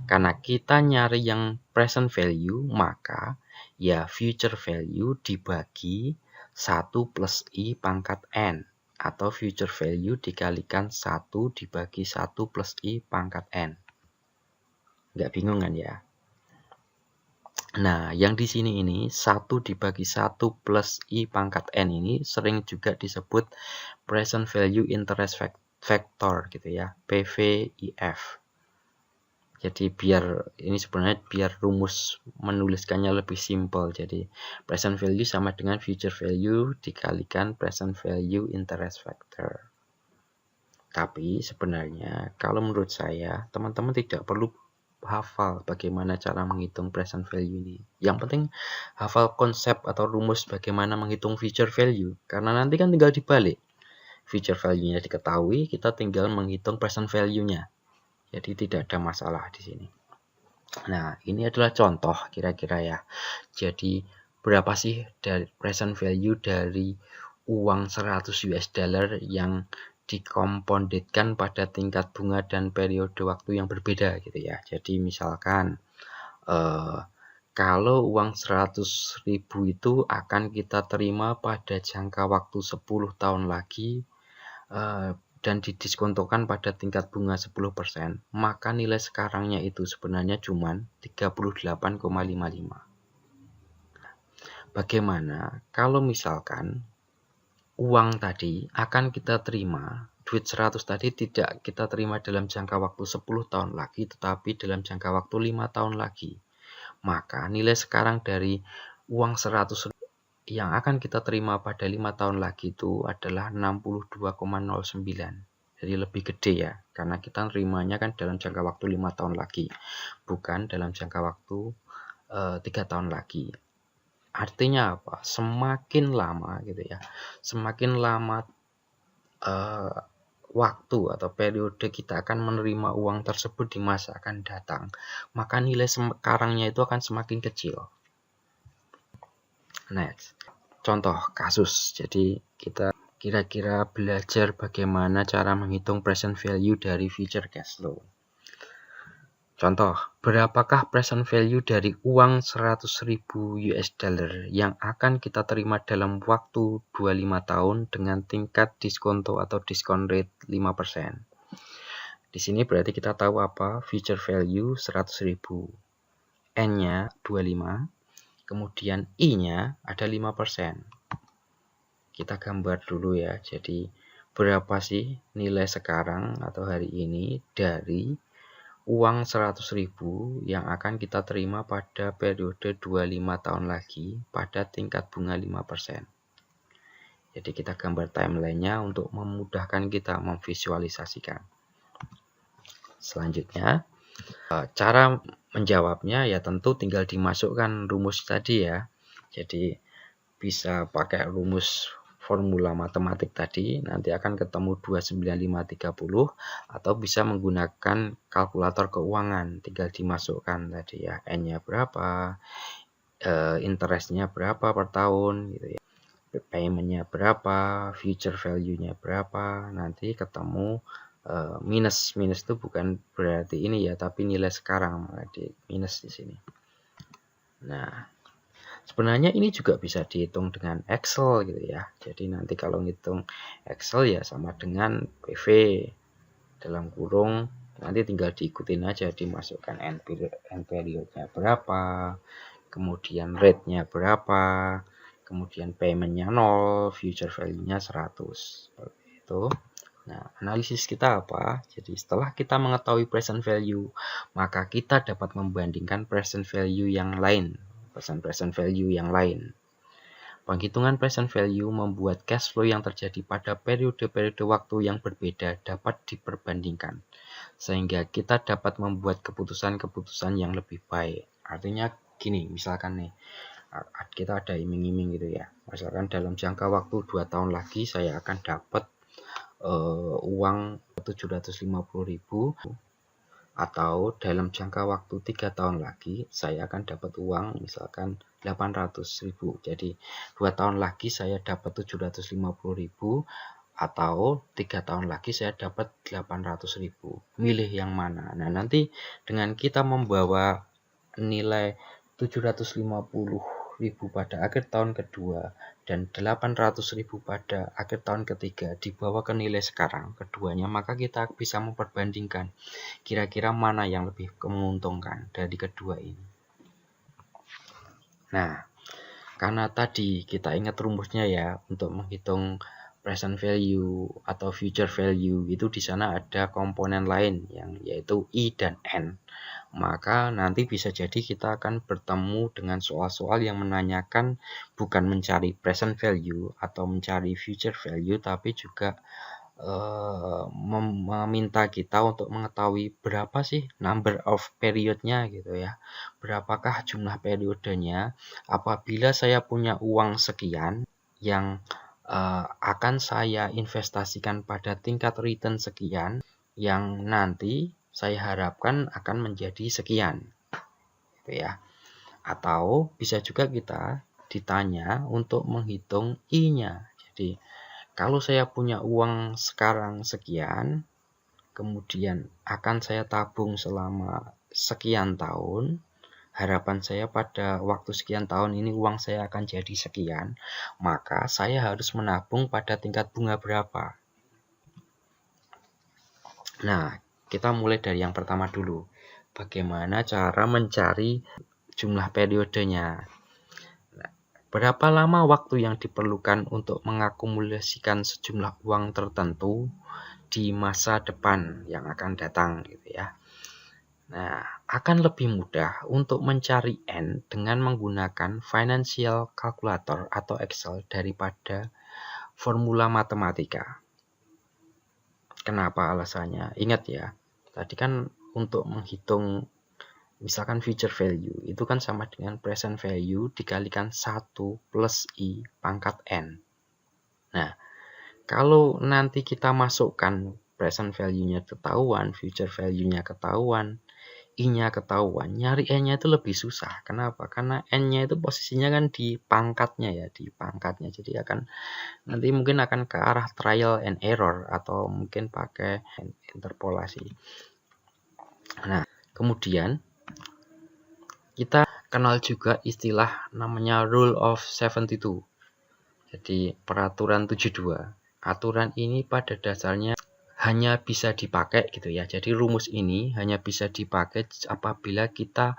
Karena kita nyari yang present value, maka ya future value dibagi 1 plus I pangkat N. Atau future value dikalikan 1 dibagi 1 plus I pangkat N. Nggak bingung kan ya? Nah, yang di sini ini 1 dibagi 1 plus I pangkat N ini sering juga disebut present value interest factor gitu ya, PVIF. Jadi ini sebenarnya biar rumus menuliskannya lebih simpel. Jadi present value sama dengan future value dikalikan present value interest factor. Tapi sebenarnya kalau menurut saya teman-teman tidak perlu hafal bagaimana cara menghitung present value ini. Yang penting hafal konsep atau rumus bagaimana menghitung future value. Karena nanti kan tinggal dibalik. Future value-nya diketahui, kita tinggal menghitung present value-nya. Jadi tidak ada masalah di sini. Nah, ini adalah contoh kira-kira ya. Jadi berapa sih dari present value dari uang 100 US dollar yang dikompondetkan pada tingkat bunga dan periode waktu yang berbeda gitu ya. Jadi misalkan kalau uang 100.000 itu akan kita terima pada jangka waktu 10 tahun lagi dan didiskontokan pada tingkat bunga 10%, maka nilai sekarangnya itu sebenarnya cuma 38,55. Bagaimana kalau misalkan uang tadi akan kita terima, duit 100 tadi tidak kita terima dalam jangka waktu 10 tahun lagi, tetapi dalam jangka waktu 5 tahun lagi. Maka nilai sekarang dari uang 100 yang akan kita terima pada 5 tahun lagi itu adalah 62,09. Jadi lebih gede ya, karena kita nerimanya kan dalam jangka waktu 5 tahun lagi, bukan dalam jangka waktu 3 tahun lagi. Artinya apa? Semakin lama gitu ya, semakin lama waktu atau periode kita akan menerima uang tersebut di masa akan datang, maka nilai sekarangnya itu akan semakin kecil. Next, contoh kasus. Jadi kita kira-kira belajar bagaimana cara menghitung present value dari future cash flow. Contoh, berapakah present value dari uang 100.000 US dollar yang akan kita terima dalam waktu 25 tahun dengan tingkat diskonto atau diskon rate 5%. Di sini berarti kita tahu apa? Future value 100.000. N-nya 25, kemudian I-nya ada 5%. Kita gambar dulu ya. Jadi berapa sih nilai sekarang atau hari ini dari uang 100.000 yang akan kita terima pada periode 25 tahun lagi pada tingkat bunga 5%. Jadi kita gambar timeline-nya untuk memudahkan kita memvisualisasikan. Selanjutnya, cara menjawabnya ya tentu tinggal dimasukkan rumus tadi ya. Jadi bisa pakai rumus formula matematik tadi, nanti akan ketemu 29530, atau bisa menggunakan kalkulator keuangan, tinggal dimasukkan tadi ya, N-nya berapa, interest-nya berapa per tahun gitu ya, payment-nya berapa, future value-nya berapa, nanti ketemu minus itu bukan berarti ini ya, tapi nilai sekarang, di minus di sini. Nah, sebenarnya ini juga bisa dihitung dengan Excel gitu ya. Jadi nanti kalau ngitung Excel ya sama dengan PV dalam kurung, nanti tinggal diikutin aja, dimasukkan end period-nya berapa, kemudian rate-nya berapa, kemudian payment-nya 0, future value-nya 100. Seperti itu. Nah, analisis kita apa? Jadi setelah kita mengetahui present value, maka kita dapat membandingkan present value yang lain. Present value yang lain. Penghitungan present value membuat cash flow yang terjadi pada periode-periode waktu yang berbeda dapat diperbandingkan, sehingga kita dapat membuat keputusan-keputusan yang lebih baik. Artinya gini, misalkan nih, kita ada iming-iming gitu ya. Misalkan dalam jangka waktu 2 tahun lagi saya akan dapat uang 750.000, atau dalam jangka waktu 3 tahun lagi saya akan dapat uang misalkan 800.000. Jadi 2 tahun lagi saya dapat 750.000, atau 3 tahun lagi saya dapat 800.000. Milih yang mana? Nah, nanti dengan kita membawa nilai 750.000 pada akhir tahun kedua dan 800.000 pada akhir tahun ketiga dibawa ke nilai sekarang keduanya, maka kita bisa memperbandingkan kira-kira mana yang lebih menguntungkan dari kedua ini. Nah, karena tadi kita ingat rumusnya ya, untuk menghitung present value atau future value itu di sana ada komponen lain yang yaitu I dan N. Maka nanti bisa jadi kita akan bertemu dengan soal-soal yang menanyakan bukan mencari present value atau mencari future value, tapi juga meminta kita untuk mengetahui berapa sih number of periodnya gitu ya, berapakah jumlah periodenya apabila saya punya uang sekian yang akan saya investasikan pada tingkat return sekian yang nanti saya harapkan akan menjadi sekian gitu ya. Atau bisa juga kita ditanya untuk menghitung I-nya. Jadi kalau saya punya uang sekarang sekian, kemudian akan saya tabung selama sekian tahun, harapan saya pada waktu sekian tahun ini uang saya akan jadi sekian, maka saya harus menabung pada tingkat bunga berapa. Nah, kita mulai dari yang pertama dulu. Bagaimana cara mencari jumlah periodenya? Berapa lama waktu yang diperlukan untuk mengakumulasikan sejumlah uang tertentu di masa depan yang akan datang gitu ya. Nah, akan lebih mudah untuk mencari N dengan menggunakan financial calculator atau Excel daripada formula matematika. Kenapa alasannya? Ingat ya, tadi kan untuk menghitung misalkan future value itu kan sama dengan present value dikalikan 1 plus I pangkat N. Nah, kalau nanti kita masukkan present value-nya ketahuan, future value-nya ketahuan, I-nya ketahuan, nyari N-nya itu lebih susah. Kenapa? Karena N-nya itu posisinya kan di pangkatnya ya, di pangkatnya. Jadi nanti mungkin akan ke arah trial and error atau mungkin pakai interpolasi. Nah, kemudian kita kenal juga istilah namanya Rule of 72. Jadi peraturan 72. Aturan ini pada dasarnya hanya bisa dipakai gitu ya. Jadi rumus ini hanya bisa dipakai apabila kita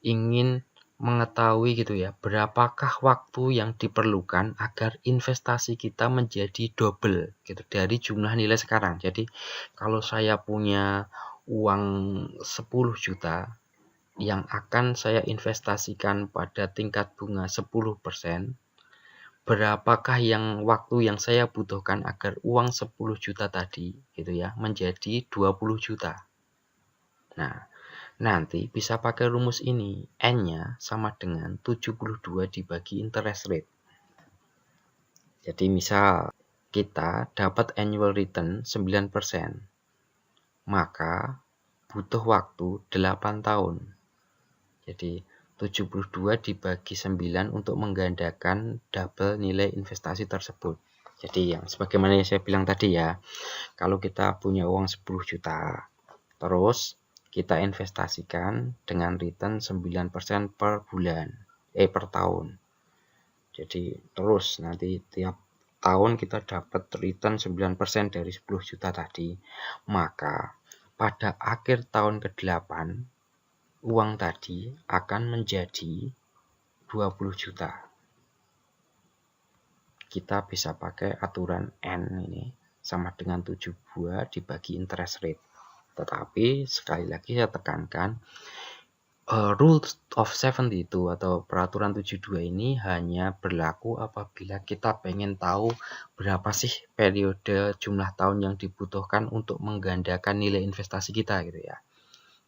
ingin mengetahui gitu ya, berapakah waktu yang diperlukan agar investasi kita menjadi double gitu dari jumlah nilai sekarang. Jadi kalau saya punya uang 10 juta yang akan saya investasikan pada tingkat bunga 10%, berapakah waktu yang saya butuhkan agar uang 10 juta tadi gitu ya menjadi 20 juta. Nah, nanti bisa pakai rumus ini. N-nya sama dengan 72 dibagi interest rate. Jadi misal kita dapat annual return 9%, maka butuh waktu 8 tahun. Jadi 72 dibagi 9 untuk menggandakan double nilai investasi tersebut. Jadi yang sebagaimana yang saya bilang tadi ya, kalau kita punya uang 10 juta, terus kita investasikan dengan return 9% per bulan, per tahun. Jadi terus nanti tiap tahun kita dapat return 9% dari 10 juta tadi. Maka pada akhir tahun ke-8 uang tadi akan menjadi 20 juta. Kita bisa pakai aturan N ini sama dengan 72 dibagi interest rate. Tetapi sekali lagi saya tekankan, rule of 72 atau peraturan 72 ini hanya berlaku apabila kita pengen tahu berapa sih periode jumlah tahun yang dibutuhkan untuk menggandakan nilai investasi kita gitu ya.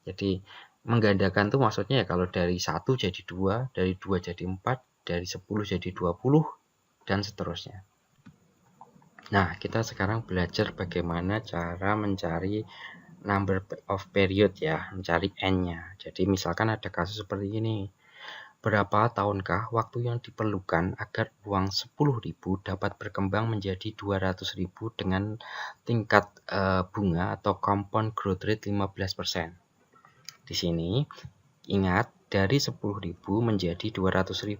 Jadi menggandakan tuh maksudnya ya kalau dari 1 jadi 2, dari 2 jadi 4, dari 10 jadi 20, dan seterusnya. Nah, kita sekarang belajar bagaimana cara mencari number of period ya, mencari N-nya. Jadi misalkan ada kasus seperti ini. Berapa tahunkah waktu yang diperlukan agar uang 10.000 dapat berkembang menjadi 200.000 dengan tingkat bunga atau compound growth rate 15%? Di sini, ingat dari 10.000 menjadi 200.000.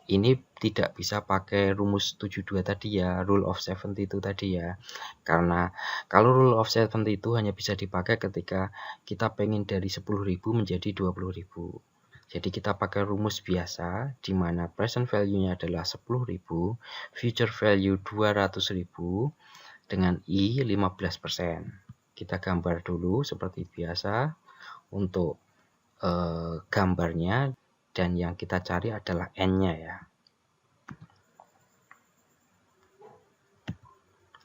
Ini tidak bisa pakai rumus 72 tadi ya, rule of 70 itu tadi ya. Karena kalau rule of 70 itu hanya bisa dipakai ketika kita pengen dari 10.000 menjadi 20.000. Jadi kita pakai rumus biasa di mana present value-nya adalah 10.000, future value 200.000 dengan I 15%. Kita gambar dulu seperti biasa. Untuk gambarnya, dan yang kita cari adalah N-nya ya.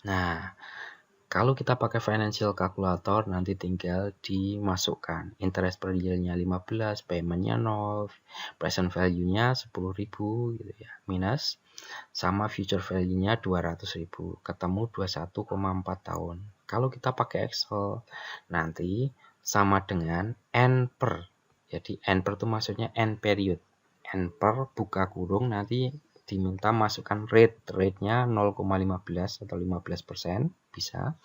Nah, kalau kita pakai financial calculator nanti tinggal dimasukkan interest per year-nya 15, payment-nya 0, present value-nya 10.000 gitu ya, minus sama future value-nya 200.000, ketemu 21,4 tahun. Kalau kita pakai Excel nanti sama dengan N per. Jadi N per itu maksudnya N period. N per buka kurung nanti diminta masukkan rate-nya 0,15 atau 15% bisa.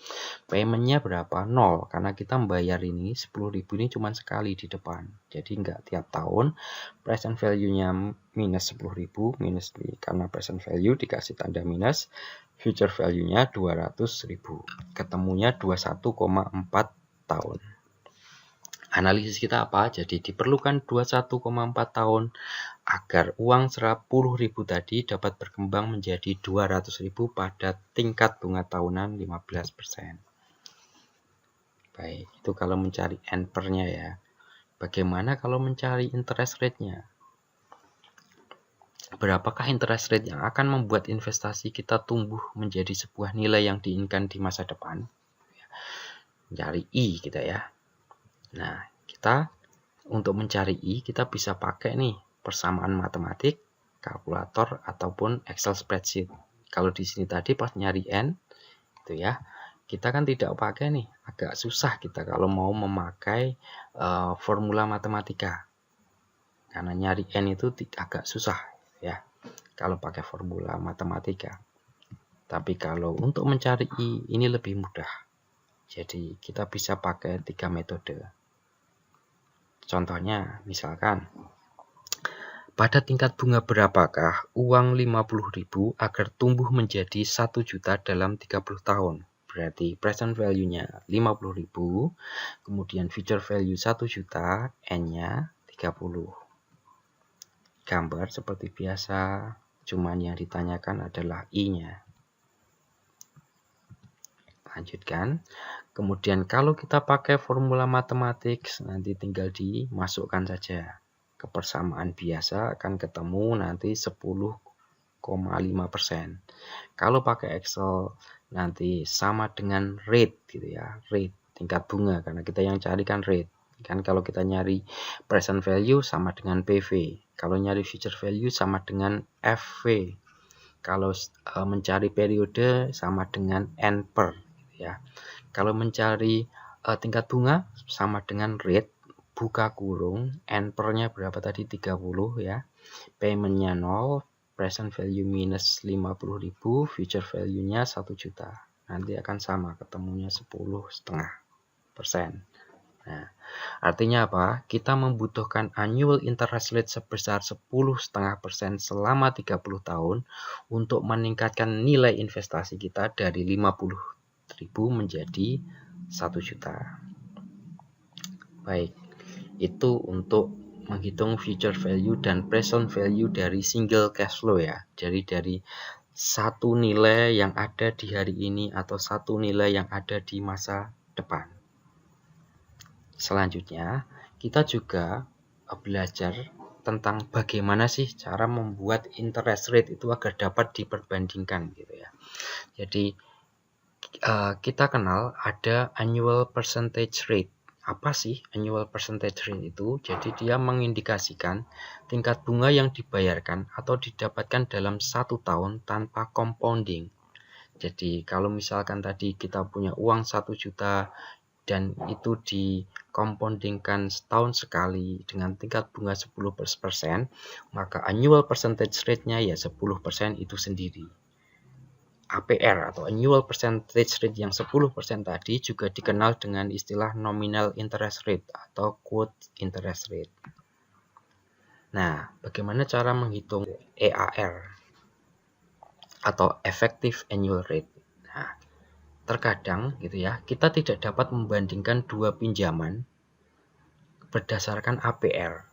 Payment-nya berapa? 0 karena kita membayar ini 10.000 ini cuma sekali di depan. Jadi enggak tiap tahun. Present value-nya minus 10.000 minus karena present value dikasih tanda minus. Future value-nya 200.000. Ketemunya 21,4 tahun. Analisis kita apa? Jadi diperlukan 21,4 tahun agar uang 10.000 tadi dapat berkembang menjadi 200.000 pada tingkat bunga tahunan 15%. Baik, itu kalau mencari N per-nya ya. bagaimana kalau mencari interest rate-nya? Berapakah interest rate yang akan membuat investasi kita tumbuh menjadi sebuah nilai yang diinginkan di masa depan? Mencari I kita ya. Nah, kita untuk mencari I, kita bisa pakai nih persamaan matematik, kalkulator, ataupun Excel spreadsheet. Kalau di sini tadi pas nyari N, itu ya, kita kan tidak pakai nih, agak susah kita kalau mau memakai formula matematika. Karena nyari N itu agak susah ya, kalau pakai formula matematika. Tapi kalau untuk mencari I, ini lebih mudah. Jadi kita bisa pakai 3 metode. Contohnya, misalkan, pada tingkat bunga berapakah uang 50.000 agar tumbuh menjadi 1 juta dalam 30 tahun? Berarti present value-nya 50.000, kemudian future value 1 juta, N-nya 30. Gambar seperti biasa, cuman yang ditanyakan adalah I-nya. Lanjutkan. Kemudian kalau kita pakai formula matematik, nanti tinggal dimasukkan saja. Ke persamaan biasa akan ketemu nanti 10,5%. Kalau pakai Excel nanti sama dengan rate gitu ya, rate tingkat bunga, karena kita yang cari kan rate. Kan kalau kita nyari present value sama dengan PV, kalau nyari future value sama dengan FV, kalau mencari periode sama dengan N per ya. Kalau mencari tingkat bunga sama dengan rate, buka kurung, N per-nya berapa tadi? 30 ya. Payment-nya 0, present value minus 50.000, future value-nya 1 juta. Nanti akan sama, ketemunya 10,5%. Nah, artinya apa? Kita membutuhkan annual interest rate sebesar 10,5% selama 30 tahun untuk meningkatkan nilai investasi kita dari 50.000 menjadi 1 juta. Baik, itu untuk menghitung future value dan present value dari single cash flow ya. Jadi dari satu nilai yang ada di hari ini atau satu nilai yang ada di masa depan. Selanjutnya, kita juga belajar tentang bagaimana sih cara membuat interest rate itu agar dapat diperbandingkan gitu ya. Jadi kita kenal ada annual percentage rate. Apa sih annual percentage rate itu? Jadi dia mengindikasikan tingkat bunga yang dibayarkan atau didapatkan dalam 1 tahun tanpa compounding. Jadi kalau misalkan tadi kita punya uang 1 juta dan itu dicompoundingkan setahun sekali dengan tingkat bunga 10%, maka annual percentage rate-nya ya 10% itu sendiri. APR atau annual percentage rate yang 10% tadi juga dikenal dengan istilah nominal interest rate atau quote interest rate. Nah, bagaimana cara menghitung EAR atau effective annual rate? Nah, terkadang gitu ya, kita tidak dapat membandingkan dua pinjaman berdasarkan APR.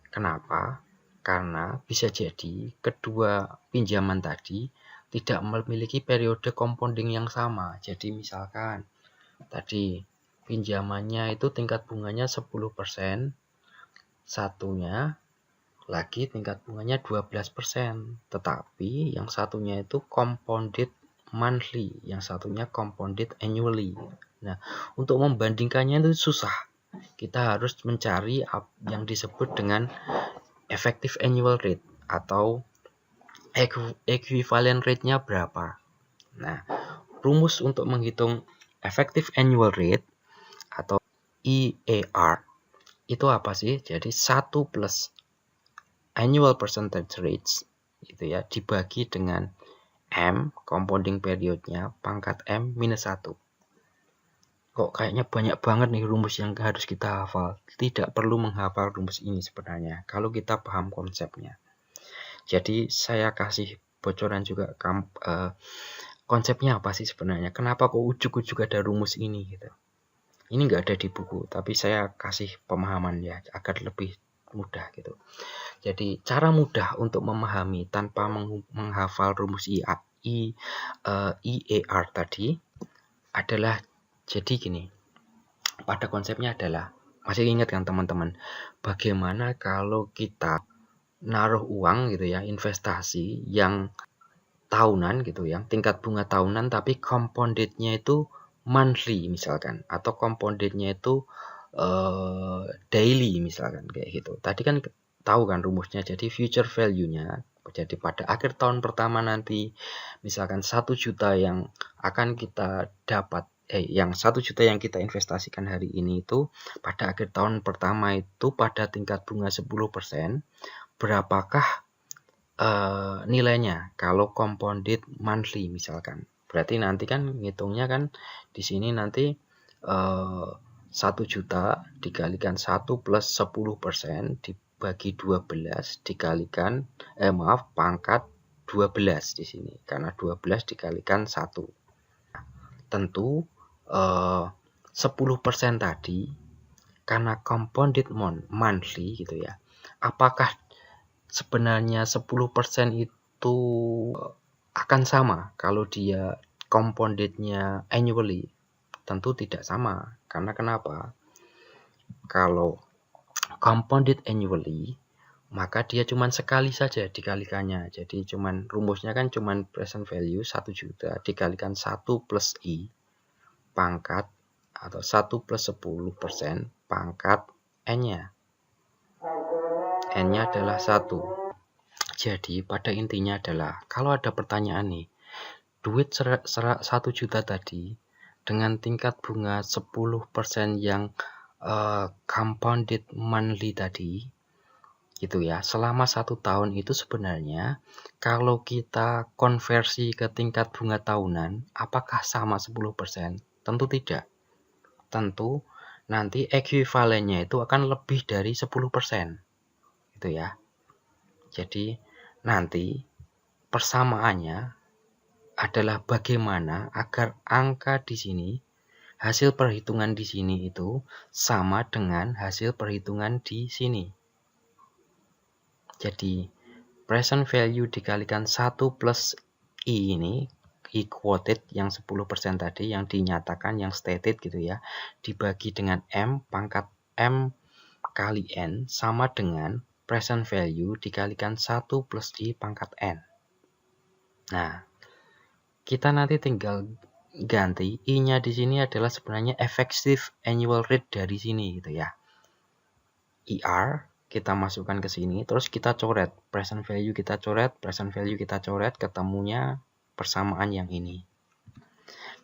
Kenapa? Karena bisa jadi kedua pinjaman tadi tidak memiliki periode compounding yang sama. Jadi misalkan tadi pinjamannya itu tingkat bunganya 10%, satunya lagi tingkat bunganya 12%, tetapi yang satunya itu compounded monthly, yang satunya compounded annually. Nah, untuk membandingkannya itu susah. Kita harus mencari yang disebut dengan effective annual rate atau equivalent rate-nya berapa. Nah, rumus untuk menghitung effective annual rate atau EAR itu apa sih? Jadi 1 plus annual percentage rates itu ya dibagi dengan M, compounding periodnya, pangkat M minus 1. Kok kayaknya banyak banget nih rumus yang harus kita hafal. Tidak perlu menghafal rumus ini sebenarnya, kalau kita paham konsepnya. Jadi saya kasih bocoran juga konsepnya apa sih sebenarnya. Kenapa kok ujuk-ujuk ada rumus ini gitu. Ini nggak ada di buku, tapi saya kasih pemahaman ya, agar lebih mudah gitu. Jadi cara mudah untuk memahami tanpa menghafal rumus EAR tadi adalah jadi gini. Pada konsepnya adalah Masih ingat kan teman-teman, bagaimana kalau kita naruh uang gitu ya, investasi yang tahunan gitu ya, tingkat bunga tahunan tapi compounded-nya itu monthly misalkan, atau compounded-nya itu daily misalkan kayak gitu. Tadi kan tahu kan rumusnya, jadi future value-nya, jadi pada akhir tahun pertama nanti misalkan 1 juta yang akan kita dapat yang 1 juta yang kita investasikan hari ini itu pada akhir tahun pertama itu pada tingkat bunga 10%, berapakah nilainya kalau compounded monthly misalkan. Berarti nanti kan ngitungnya kan di sini nanti 1 juta dikalikan 1 plus 10% dibagi 12 dikalikan pangkat 12 di sini karena 12 dikalikan 1. Tentu 10% tadi karena compounded monthly gitu ya. Apakah sebenarnya 10% itu akan sama kalau dia compounded-nya annually? Tentu tidak sama. Karena kenapa? Kalau compounded annually, maka dia cuma sekali saja dikalikannya. Jadi rumusnya kan cuma present value 1 juta dikalikan 1 plus I pangkat atau 1 plus 10% pangkat N-nya. N-nya adalah 1. Jadi pada intinya adalah kalau ada pertanyaan nih, duit 1 juta tadi dengan tingkat bunga 10% yang compounded monthly tadi gitu ya, selama 1 tahun itu sebenarnya kalau kita konversi ke tingkat bunga tahunan apakah sama 10%? Tentu tidak. Tentu nanti ekuivalennya itu akan lebih dari 10% gitu ya. Jadi nanti persamaannya adalah bagaimana agar angka di sini, hasil perhitungan di sini itu sama dengan hasil perhitungan di sini. Jadi present value dikalikan 1 plus I ini, I quoted yang 10% tadi yang dinyatakan, yang stated gitu ya, dibagi dengan M pangkat M kali N sama dengan present value dikalikan 1 plus I pangkat N. Nah, kita nanti tinggal ganti I-nya di sini adalah sebenarnya effective annual rate dari sini gitu ya. IR kita masukkan ke sini, terus kita coret present value, kita coret present value, kita coret, ketemunya persamaan yang ini.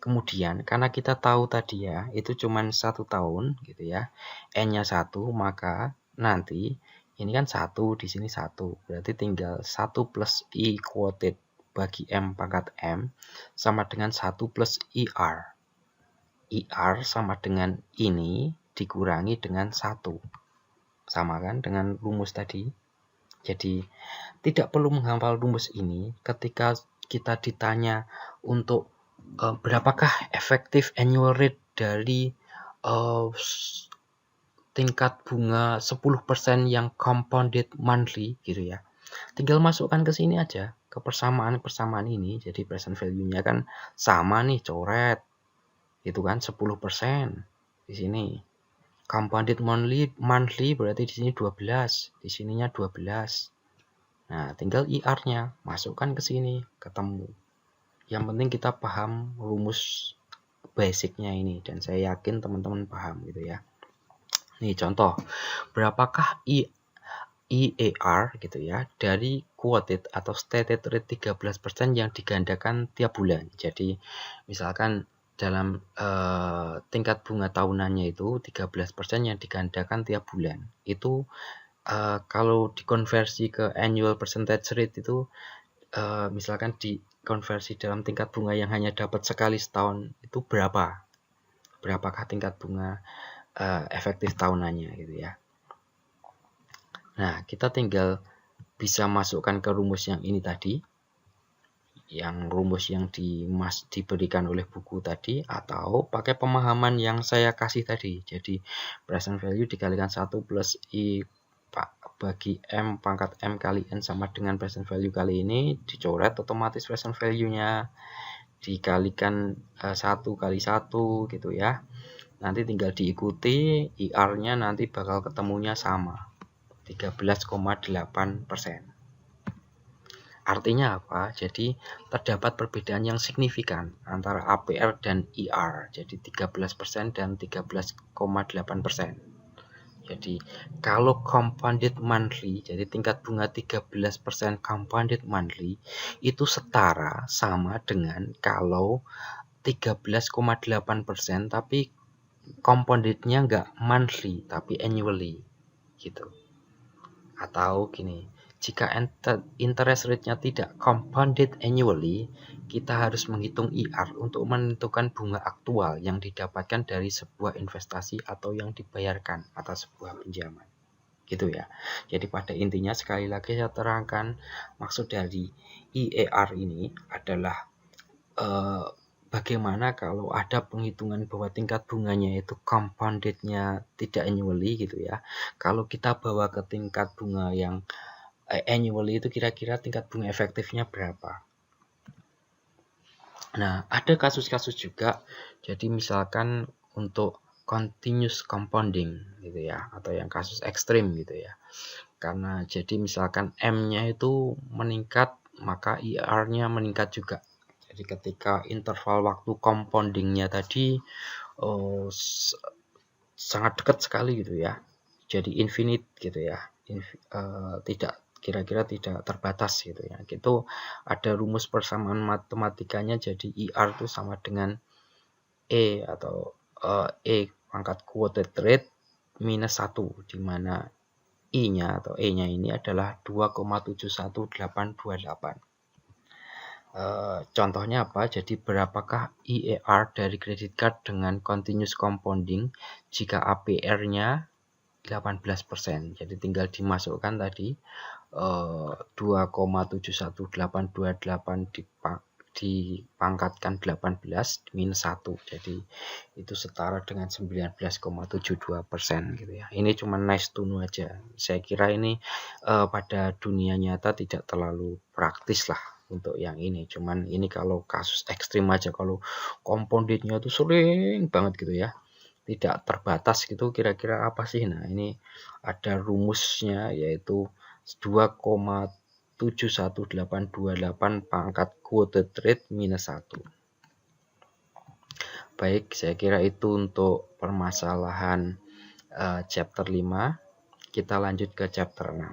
Kemudian karena kita tahu tadi ya, itu cuma 1 tahun gitu ya, N-nya 1, maka nanti ini kan 1, di sini 1, berarti tinggal 1 plus I quoted bagi M pangkat M sama dengan 1 plus IR. IR sama dengan ini dikurangi dengan 1. Sama kan dengan rumus tadi. Jadi tidak perlu menghafal rumus ini ketika kita ditanya untuk berapakah efektif annual rate dari tingkat bunga 10% yang compounded monthly gitu ya. Tinggal masukkan ke sini aja, ke persamaan ini. Jadi present value-nya kan sama nih, coret. Itu kan 10% di sini. Compounded monthly berarti di sini 12, di sininya 12. Nah, tinggal IR-nya masukkan ke sini, ketemu. Yang penting kita paham rumus basicnya ini, dan saya yakin teman-teman paham gitu ya. Nih contoh, berapakah IAR gitu ya dari quoted atau stated rate 13% yang digandakan tiap bulan. Jadi misalkan dalam tingkat bunga tahunannya itu 13% yang digandakan tiap bulan. Itu kalau dikonversi ke annual percentage rate itu misalkan dikonversi dalam tingkat bunga yang hanya dapat sekali setahun itu berapa? Berapakah tingkat bunga efektif tahunannya gitu ya. Nah, kita tinggal bisa masukkan ke rumus yang ini tadi, yang rumus yang diberikan oleh buku tadi, atau pakai pemahaman yang saya kasih tadi. Jadi present value dikalikan 1 plus I bagi M pangkat M kali N sama dengan present value kali ini, dicoret otomatis present value-nya, dikalikan 1 kali 1 gitu ya. Nanti tinggal diikuti, IR-nya nanti bakal ketemunya sama, 13,8%. Artinya apa? Jadi terdapat perbedaan yang signifikan antara APR dan IR. Jadi 13% dan 13,8%. Jadi kalau compounded monthly, jadi tingkat bunga 13% compounded monthly itu setara sama dengan kalau 13,8% tapi compoundednya nggak monthly tapi annually gitu. Atau gini, jika interest rate-nya tidak compounded annually, kita harus menghitung IR untuk menentukan bunga aktual yang didapatkan dari sebuah investasi atau yang dibayarkan atas sebuah pinjaman. Gitu ya. Jadi pada intinya sekali lagi saya terangkan, maksud dari IER ini adalah bagaimana kalau ada penghitungan bahwa tingkat bunganya itu compoundednya tidak annually gitu ya. Kalau kita bawa ke tingkat bunga yang annually itu kira-kira tingkat bunga efektifnya berapa. Nah, ada kasus-kasus juga. Jadi misalkan untuk continuous compounding gitu ya, atau yang kasus ekstrim gitu ya. Karena jadi misalkan M-nya itu meningkat, maka IR-nya meningkat juga. Jadi ketika interval waktu compoundingnya tadi sangat dekat sekali gitu ya, jadi infinite gitu ya, tidak kira-kira tidak terbatas gitu ya. Itu ada rumus persamaan matematikanya, jadi IR itu sama dengan E atau E pangkat quoted rate minus 1, di mana I-nya atau E-nya ini adalah 2,71828. Contohnya apa? Jadi berapakah IER dari credit card dengan continuous compounding jika APR-nya 18%. Jadi tinggal dimasukkan tadi 2,71828 dipangkatkan 18 minus 1. Jadi itu setara dengan 19,72% gitu ya. Ini cuma nice to know aja. Saya kira ini pada dunia nyata tidak terlalu praktis lah untuk yang ini. Cuman ini kalau kasus ekstrim aja, kalau compoundednya itu sering banget gitu ya, tidak terbatas gitu, kira-kira apa sih? Nah, ini ada rumusnya, yaitu 2,71828 pangkat quoted rate minus 1. Baik, saya kira itu untuk permasalahan chapter 5. Kita lanjut ke chapter 6.